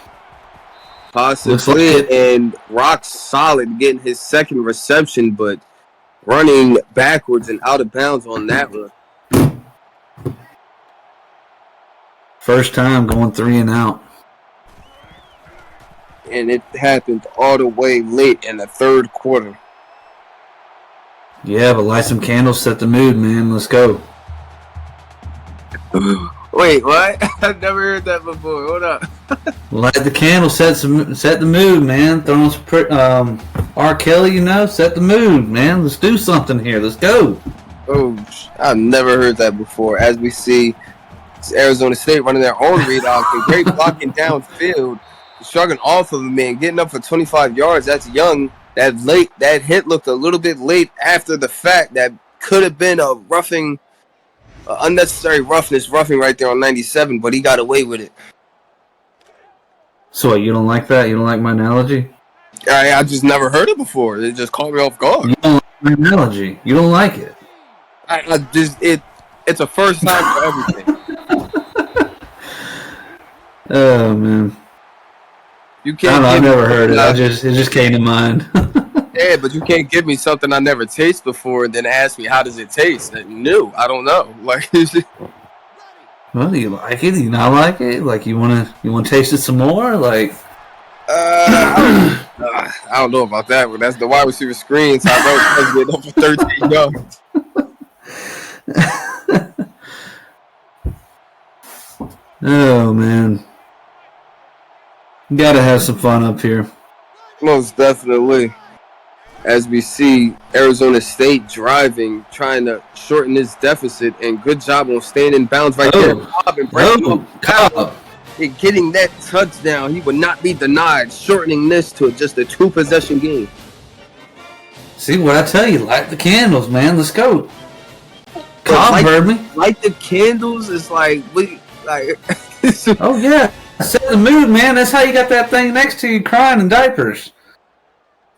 Possibly, and rock solid getting his 2nd reception, but running backwards and out of bounds on that one. First time going 3 and out. And it happened all the way late in the 3rd quarter. Yeah, but light some candles, set the mood, man. Let's go. Wait, what? I've never heard that before. Hold up. Light the candle, set the mood, man. Throw on some R. Kelly, set the mood, man. Let's do something here. Let's go. Oh, I've never heard that before. As we see, it's Arizona State running their own read option. Great blocking downfield. Shrugging off of him, man. Getting up for 25 yards. That's young. That hit looked a little bit late after the fact. That could have been a roughing, unnecessary roughing right there on 97, but he got away with it. So you don't like that? You don't like my analogy? I just never heard it before. It just caught me off guard. You don't like my analogy. You don't like it. It's a first time for everything. Oh man. You can't. I've never heard it. It just came to mind. Yeah, but you can't give me something I never tasted before and then ask me how does it taste. New. I don't know. Like, well, do you like it? Do you not like it? Like, you wanna taste it some more? Like, I don't know about that one. That's the wide receiver screen, so I know it's up for 13 yards. Oh man, you gotta have some fun up here. Most definitely. As we see Arizona State driving, trying to shorten this deficit, and good job on staying in bounds right there. Cobb and breaking Cobb. And getting that touchdown, he would not be denied, shortening this to just a 2-possession game. See what I tell you? Light the candles, man. Let's go. Cobb heard me. Light the candles is like. Oh yeah, set the mood, man. That's how you got that thing next to you crying in diapers.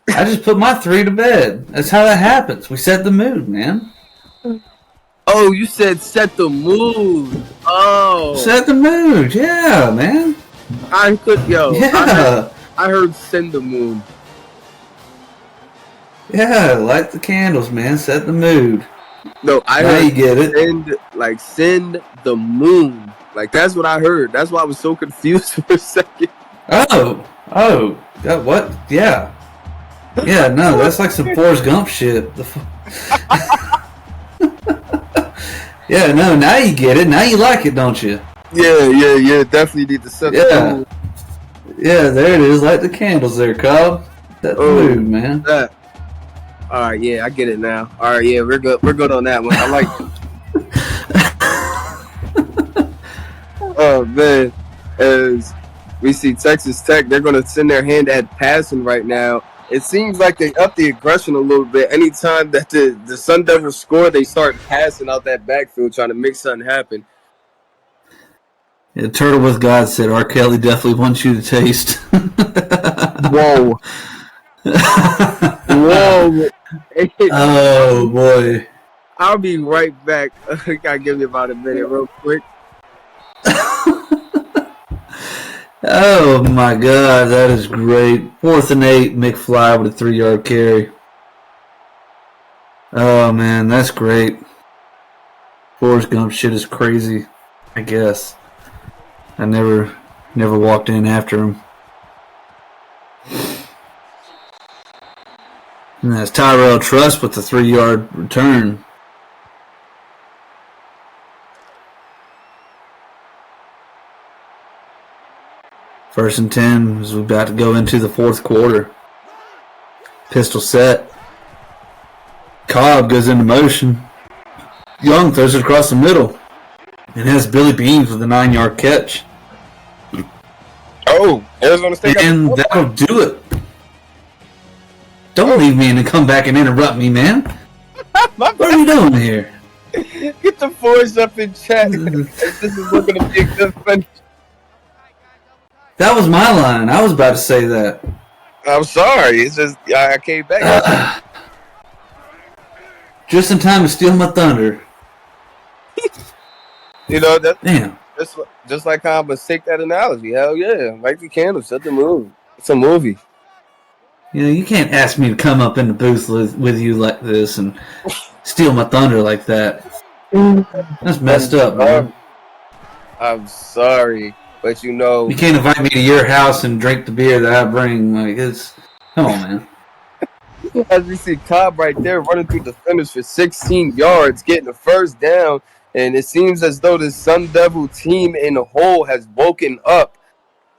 I just put my 3 to bed. That's how that happens. We set the mood, man. Oh, you said set the mood. Oh, set the mood. Yeah, man. Yeah. I heard send the moon. Yeah, light the candles, man. Set the mood. No, I now heard you get it. Send the moon. Like, that's what I heard. That's why I was so confused for a second. Oh, what? Yeah. Yeah, no, that's like some Forrest Gump shit. Yeah, no, now you get it. Now you like it, don't you? Yeah. Definitely need to set the mood. Yeah, there it is. Light the candles there, Cobb. Set the mood, man. All right, yeah, I get it now. All right, yeah, we're good. We're good on that one. I like it. Oh, man. As we see Texas Tech, they're going to send their hand at passing right now. It seems like they up the aggression a little bit. Anytime that the Sun Devils score, they start passing out that backfield, trying to make something happen. Yeah, Turtle with God said R. Kelly definitely wants you to taste. Whoa. Whoa. Oh, boy. I'll be right back. Gotta give me about a minute real quick. Oh my God, that is great. 4th and 8, McFly with a 3-yard carry. Oh man, that's great. Forrest Gump shit is crazy, I guess. I never walked in after him. And that's Tyrell Truss with the 3-yard return. First and 10 as we're about to go into the 4th quarter. Pistol set. Cobb goes into motion. Young throws it across the middle. And has Billy Beans with a 9-yard catch. Oh, Arizona State. And that'll do it. Don't leave me and come back and interrupt me, man. What are you doing here? Get the fours up in chat. This is looking to be a good finish. That was my line. I was about to say that. I'm sorry. It's just I came back. Just in time to steal my thunder. You know that. Damn. Just like how I'm gonna take that analogy. Hell yeah, light the candle, set the mood. It's a movie. You know, you can't ask me to come up in the booth with you like this and steal my thunder like that. That's messed up, man. I'm sorry, but you know... You can't invite me to your house and drink the beer that I bring. Like, it's... Come on, man. As we see Cobb right there running through defenders for 16 yards, getting the first down. And it seems as though the Sun Devil team in the whole has woken up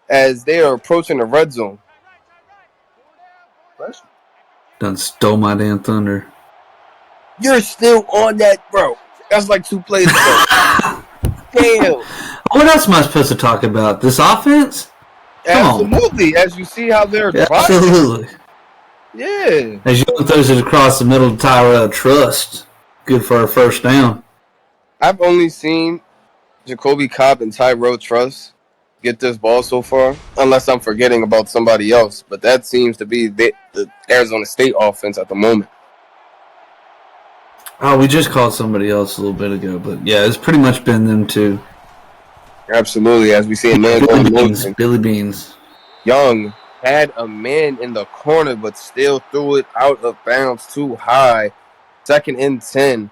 as they are approaching the red zone. Done stole my damn thunder. You're still on that, bro. That's like 2 plays ago. Damn. What else am I supposed to talk about? This offense? Absolutely. As you see how they're driving. Absolutely. Yeah. As you look those across the middle to Tyrell Trust. Good for a first down. I've only seen Jacoby Cobb and Tyrell Truss get this ball so far, unless I'm forgetting about somebody else. But that seems to be the Arizona State offense at the moment. Oh, we just called somebody else a little bit ago, but yeah, it's pretty much been them two. Absolutely, as we see a man Billy Beans. Young had a man in the corner, but still threw it out of bounds too high. 2nd and 10.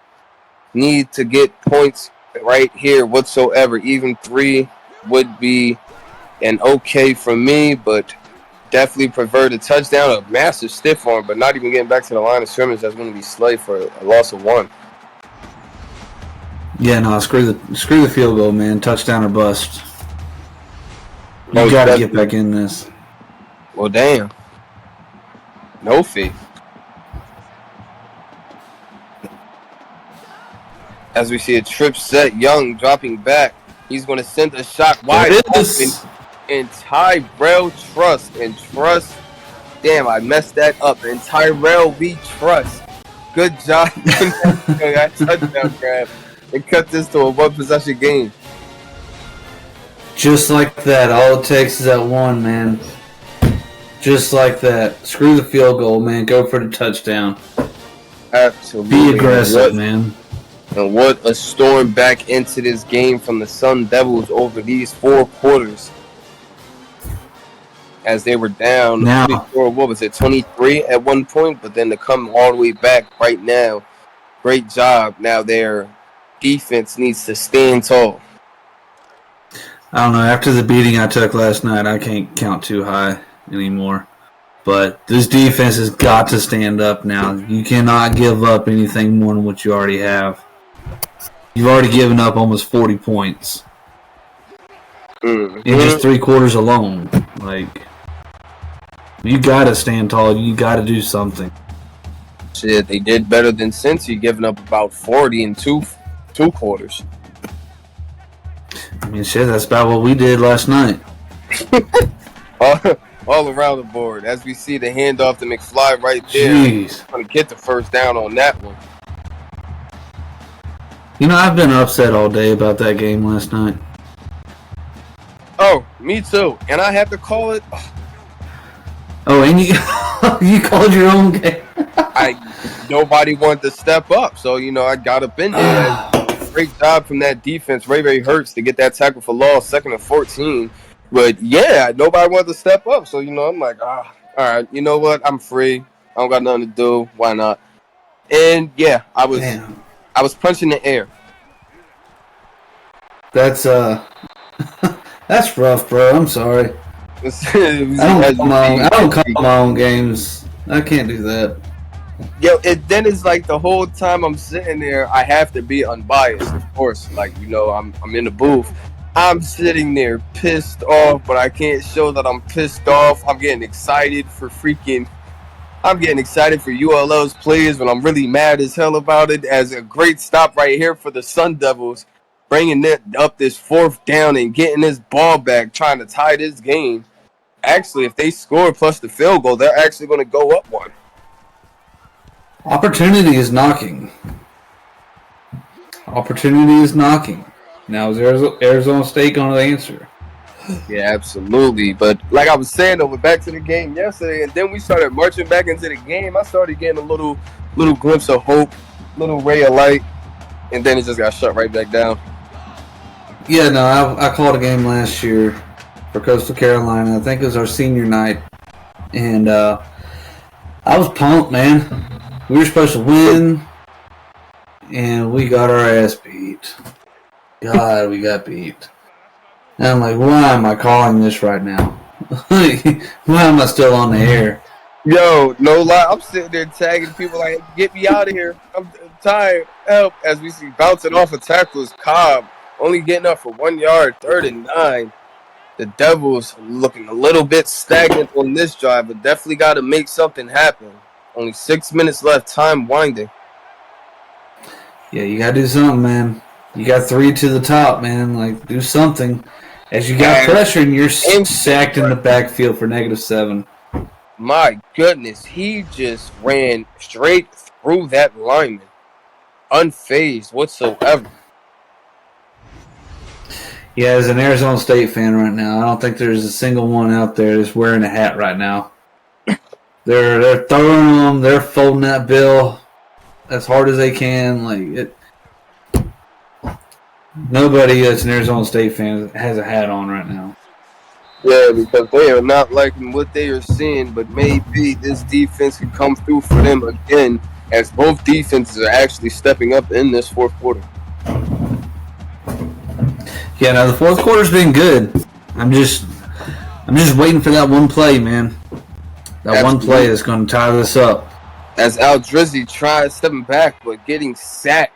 Need to get points right here whatsoever. Even 3 would be an okay for me, but definitely prefer the touchdown. A massive stiff arm, but not even getting back to the line of scrimmage. That's going to be slight for a loss of 1. Yeah, no, screw the field goal, man. Touchdown or bust. You got to get back in this. Well, damn. No fee. As we see a trip set, Young dropping back. He's going to send a shot wide open. And Tyrell Trust. And Trust, damn, I messed that up. And Tyrell V. Trust. Good job. That touchdown grab. And cut this to a 1-possession game. Just like that. All it takes is that one, man. Just like that. Screw the field goal, man. Go for the touchdown. Absolutely. Be aggressive, man. And what a storm back into this game from the Sun Devils over these 4 quarters. As they were down, now, 23 at one point, but then to come all the way back right now. Great job. Now their defense needs to stand tall. I don't know. After the beating I took last night, I can't count too high anymore. But this defense has got to stand up now. You cannot give up anything more than what you already have. You've already given up almost 40 points. In just 3 quarters alone. Like, you got to stand tall. You got to do something. Shit, they did better than Cincy, giving up about 40 in two quarters. I mean, shit, that's about what we did last night. All around the board. As we see the handoff to McFly right there. Jeez. Going to get the first down on that one. You know, I've been upset all day about that game last night. Oh, me too. And I had to call it. Oh, and you called your own game. Nobody wanted to step up, so I got up in there. Great job from that defense. Ray Hurts to get that tackle for loss, 2nd and 14. But yeah, nobody wanted to step up, so I'm like, all right, you know what? I'm free. I don't got nothing to do. Why not? And yeah, I was punching the air. That's that's rough, bro. I'm sorry. I don't call my own games. I can't do that. Yo, then it's like the whole time I'm sitting there, I have to be unbiased, of course. Like, I'm in the booth. I'm sitting there pissed off, but I can't show that I'm pissed off. I'm getting excited for ULL's players, but I'm really mad as hell about it. As a great stop right here for the Sun Devils, bringing it up this 4th down and getting this ball back, trying to tie this game. Actually, if they score plus the field goal, they're actually going to go up 1. Opportunity is knocking. Now, is Arizona State going to answer? Yeah, absolutely. But like I was saying, though, we're back to the game yesterday, and then we started marching back into the game. I started getting a little glimpse of hope, little ray of light, and then it just got shut right back down. Yeah, no, I called a game last year for Coastal Carolina. I think it was our senior night, and I was pumped, man. We were supposed to win, and we got our ass beat. God, we got beat. And I'm like, why am I calling this right now? Why am I still on the air? Yo, no lie, I'm sitting there tagging people like, get me out of here. I'm Tired help as we see bouncing off of tackles. Cobb only getting up for 1 yard, 3rd and 9. The Devils looking a little bit stagnant on this drive, but definitely got to make something happen. Only 6 minutes left, time winding. Yeah, you got to do something, man. You got 3 to the top, man. Like, do something. As you got pressure and you're sacked in the backfield for -7. My goodness, he just ran straight through that lineman. Unfazed whatsoever. Yeah, as an Arizona State fan right now, I don't think there's a single one out there that's wearing a hat right now. They're throwing them, they're folding that bill as hard as they can. Nobody that's an Arizona State fan has a hat on right now. Yeah, because they are not liking what they are seeing, but maybe this defense can come through for them again, as both defenses are actually stepping up in this fourth quarter. Yeah, now the fourth quarter's been good. I'm just waiting for that one play, man. That one play that's going to tie this up. As Al Drizzy tries stepping back, but getting sacked,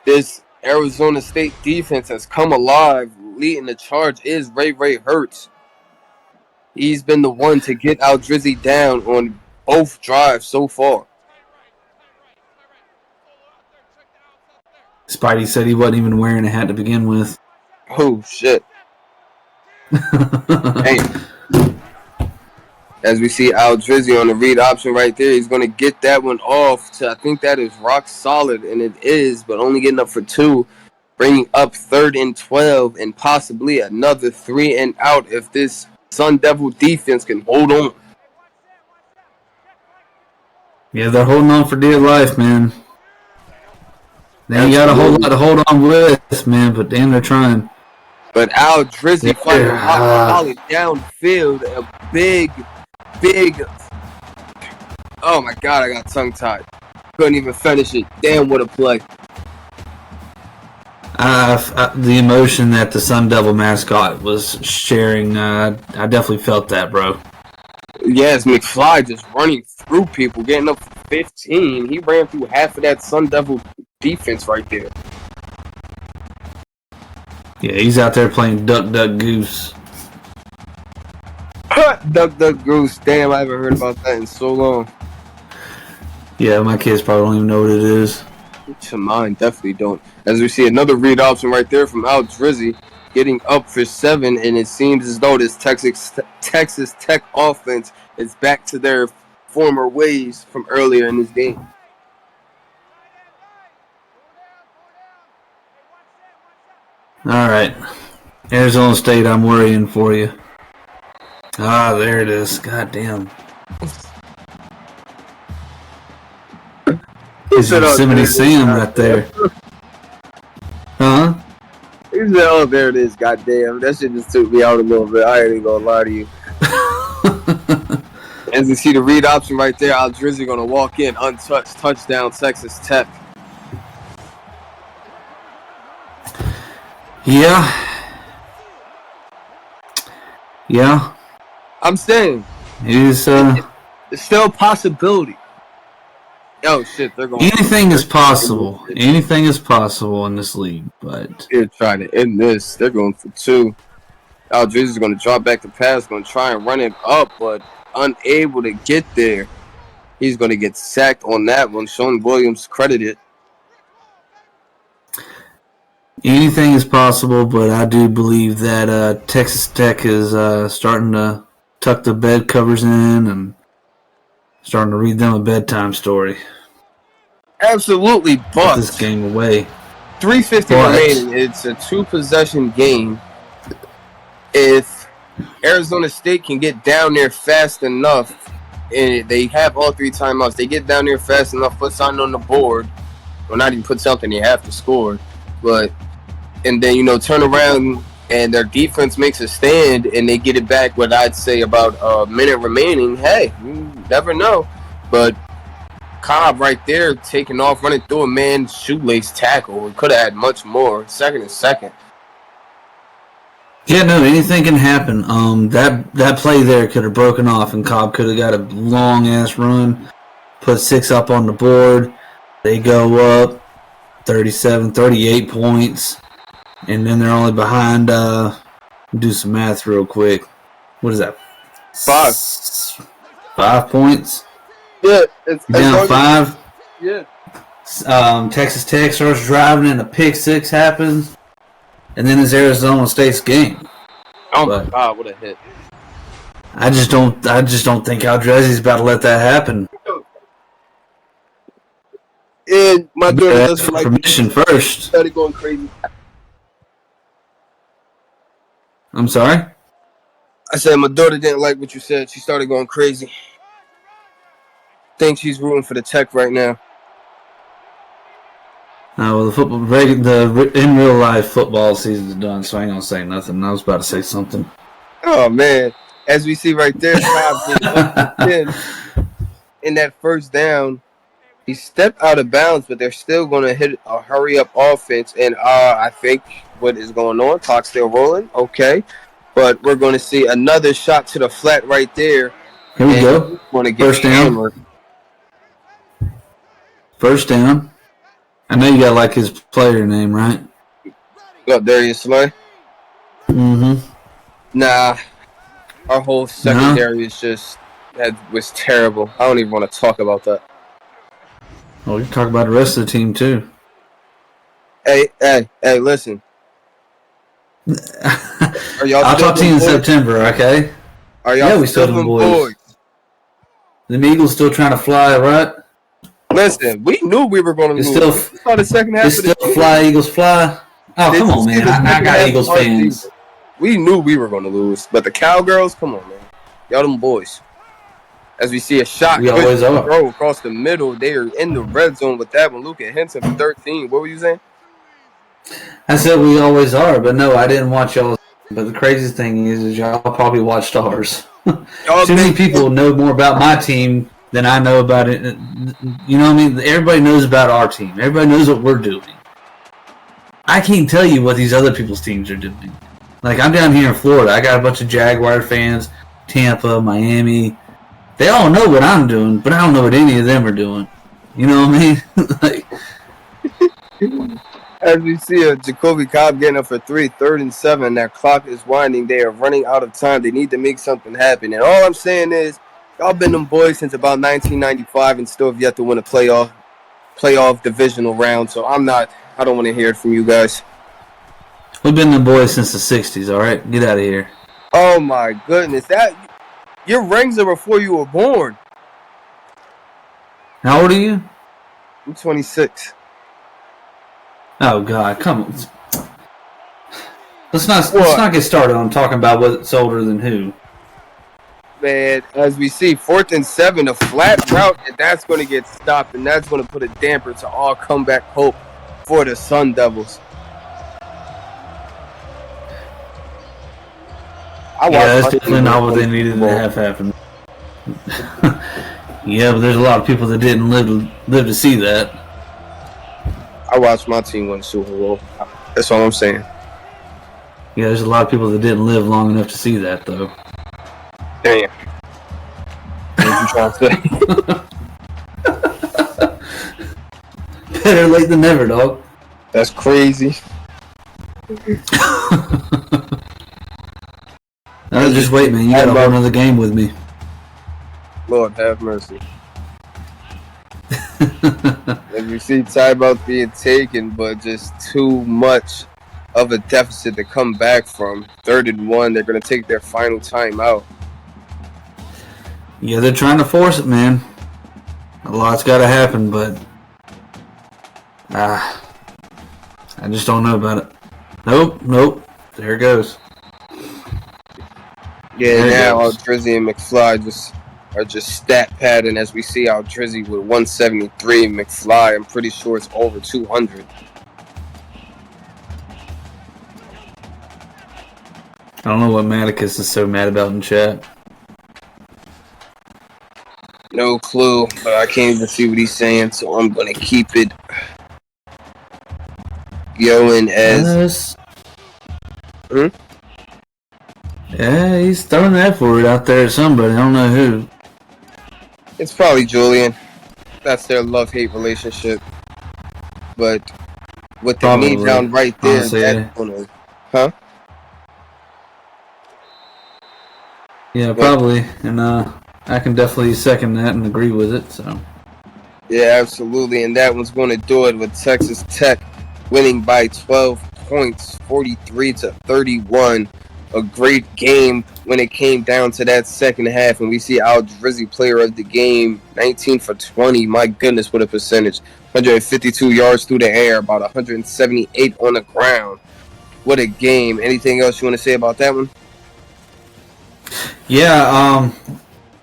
this Arizona State defense has come alive. Leading the charge is Ray Hurts. He's been the one to get Al Drizzy down on both drives so far. Spidey said he wasn't even wearing a hat to begin with. Oh, shit. Hey. As we see Al Drizzy on the read option right there, he's going to get that one off to, I think that is rock solid, and it is, but only getting up for 2, bringing up 3rd and 12, and possibly another 3 and out if this Sun Devil defense can hold on. Yeah, they're holding on for dear life, man. They ain't got a whole lot to hold on with, man, but damn, they're trying. But Al Drizzy finding solid downfield, a big. Oh my God, I got tongue-tied. Couldn't even finish it. Damn, what a play. The emotion that the Sun Devil mascot was sharing, I definitely felt that, bro. Yes, McFly just running through people, getting up for 15. He ran through half of that Sun Devil defense right there. Yeah, he's out there playing Duck, Duck, Goose. Duck, Duck, Goose. Damn, I haven't heard about that in so long. Yeah, my kids probably don't even know what it is. Mine definitely don't. As we see another read option right there from Al Drizzy, getting up for 7, and it seems as though this Texas Tech offense is back to their former ways from earlier in this game. All right, Arizona State, I'm worrying for you. Ah, there it is. God damn. It's Yosemite Sam right there. Huh? He said, oh, there it is. Goddamn. That shit just took me out a little bit. I ain't even gonna lie to you. As you see the read option right there, Al Drizzy gonna walk in untouched. Touchdown, Texas Tech. Yeah. I'm saying. It's still a possibility. Oh shit, they're going. Anything is possible. Anything is possible in this league, but they're trying to end this. They're going for 2. Al Drizzy's going to drop back the pass, going to try and run it up, but unable to get there. He's going to get sacked on that one. Sean Williams credited. Anything is possible, but I do believe that Texas Tech is starting to tuck the bed covers in and starting to read them a bedtime story. Absolutely, but put this game away. 3:50 remaining. It's a 2-possession game. If Arizona State can get down there fast enough, and they have all 3 timeouts, they get down there fast enough, put something on the board, or not even put something, they have to score, and then turn around and their defense makes a stand and they get it back. What I'd say about a minute remaining. Hey, you never know, but Cobb right there taking off, running through a man's shoelace tackle. It could have had much more. Second. Yeah, no, anything can happen. That play there could have broken off, and Cobb could have got a long ass run, put 6 up on the board. They go up 37, 38 points, and then they're only behind. Do some math real quick. What is that? 5. 5 points. Yeah, it's Down 5. Yeah. Texas Tech starts driving, and a pick six happens, and then it's Arizona State's game. Oh my God, what a hit! I just don't think Aldrezi's about to let that happen. And my daughter Ask doesn't for like permission first. started going crazy. I'm sorry? I said my daughter didn't like what you said. She started going crazy. Think she's rooting for the Tech right now. Well, the in real life football season is done, so I ain't gonna say nothing. I was about to say something. Oh man, as we see right there, Cobb getting up to 10 in that first down. He stepped out of bounds, but they're still going to hit a hurry up offense. And I think what is going on? Clock still rolling, okay, but we're going to see another shot to the flat right there. Here we go. Going to get First down. hammered. First down. I know you got like his player name, right? What, Darius Slay? Mm-hmm. Nah, our whole secondary is just was terrible. I don't even want to talk about that. Well, we can talk about the rest of the team too. Hey, listen. Are y'all I'll talk to you in September, okay? Are y'all we still them boys. The Eagles still trying to fly, right? Listen, we knew we were going to lose. Still, the second half. It's still fly, Eagles fly. Oh, come on, man. I got Eagles fans. We knew we were going to lose, but the Cowgirls, come on, man. Y'all them boys. As we see a shot throw across the middle, they are in the red zone with that one. Luka Henson for 13. What were you saying? I said we always are, but no, I didn't watch y'all. But the craziest thing is y'all probably watched ours. Too many people know more about my team than I know about it. You know what I mean? Everybody knows about our team. Everybody knows what we're doing. I can't tell you what these other people's teams are doing. Like, I'm down here in Florida. I got a bunch of Jaguar fans, Tampa, Miami. They all know what I'm doing, but I don't know what any of them are doing. You know what I mean? As we see a Jacoby Cobb getting up for 3, 3rd and 7. That clock is winding. They are running out of time. They need to make something happen. And all I'm saying is, y'all been them boys since about 1995 and still have yet to win a playoff divisional round. So I don't want to hear it from you guys. We've been them boys since the 60s, all right? Get out of here. Oh, my goodness. Your rings are before you were born. How old are you? I'm 26. Oh, God, come on. Let's not get started on talking about what's older than who. Man, as we see, 4th and 7, a flat route, and that's going to get stopped, and that's going to put a damper to all comeback hope for the Sun Devils. That's definitely not what they needed to have happen. Yeah, but there's a lot of people that didn't live to see that. I watched my team win the Super Bowl. That's all I'm saying. Yeah, there's a lot of people that didn't live long enough to see that, though. Damn. What you trying to say? Better late than never, dog. That's crazy. Just wait, man. You got to hold another game with me. Lord have mercy. As you see, timeout being taken, but just too much of a deficit to come back from. 3rd and 1, they're going to take their final timeout. Yeah, they're trying to force it, man. A lot's got to happen, but I just don't know about it. Nope. There it goes. Yeah, now Drizzy and McFly are just stat padding as we see Drizzy with 173. McFly, I'm pretty sure it's over 200. I don't know what Maticus is so mad about in chat. No clue, but I can't even see what he's saying, so I'm going to keep it going as... Yeah, he's throwing that forward out there at somebody. I don't know who. It's probably Julian. That's their love-hate relationship. but with the knee Probably. down right there, Honestly, that's gonna, huh? yeah, But, probably. And I can definitely second that and agree with it. So. yeah, absolutely, and that one's going to do it with Texas Tech winning by 12 points, 43-31. A great game when it came down to that second half, and we see Al Drizzy, player of the game, 19 for 20. My goodness, what a percentage! 152 yards through the air, about 178 on the ground. What a game! Anything else you want to say about that one? Yeah,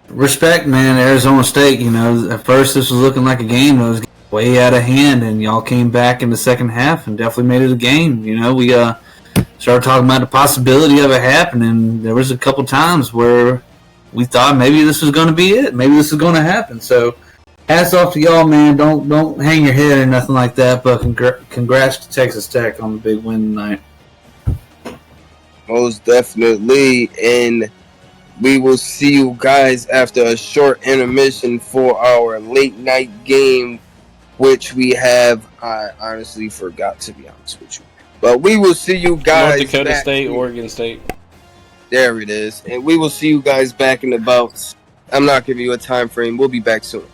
respect, man. Arizona State. You know, at first this was looking like a game that was way out of hand, and y'all came back in the second half and definitely made it a game. You know, we started talking about the possibility of it happening. There was a couple times where we thought maybe this was going to be it. Maybe this is going to happen. So, hats off to y'all, man. Don't hang your head or nothing like that. But congrats to Texas Tech on the big win tonight. Most definitely, and we will see you guys after a short intermission for our late night game, which we have. I honestly forgot, to be honest with you. But we will see you guys. North Dakota back State, here. Oregon State. There it is. And we will see you guys back in about. I'm not giving you a time frame. We'll be back soon.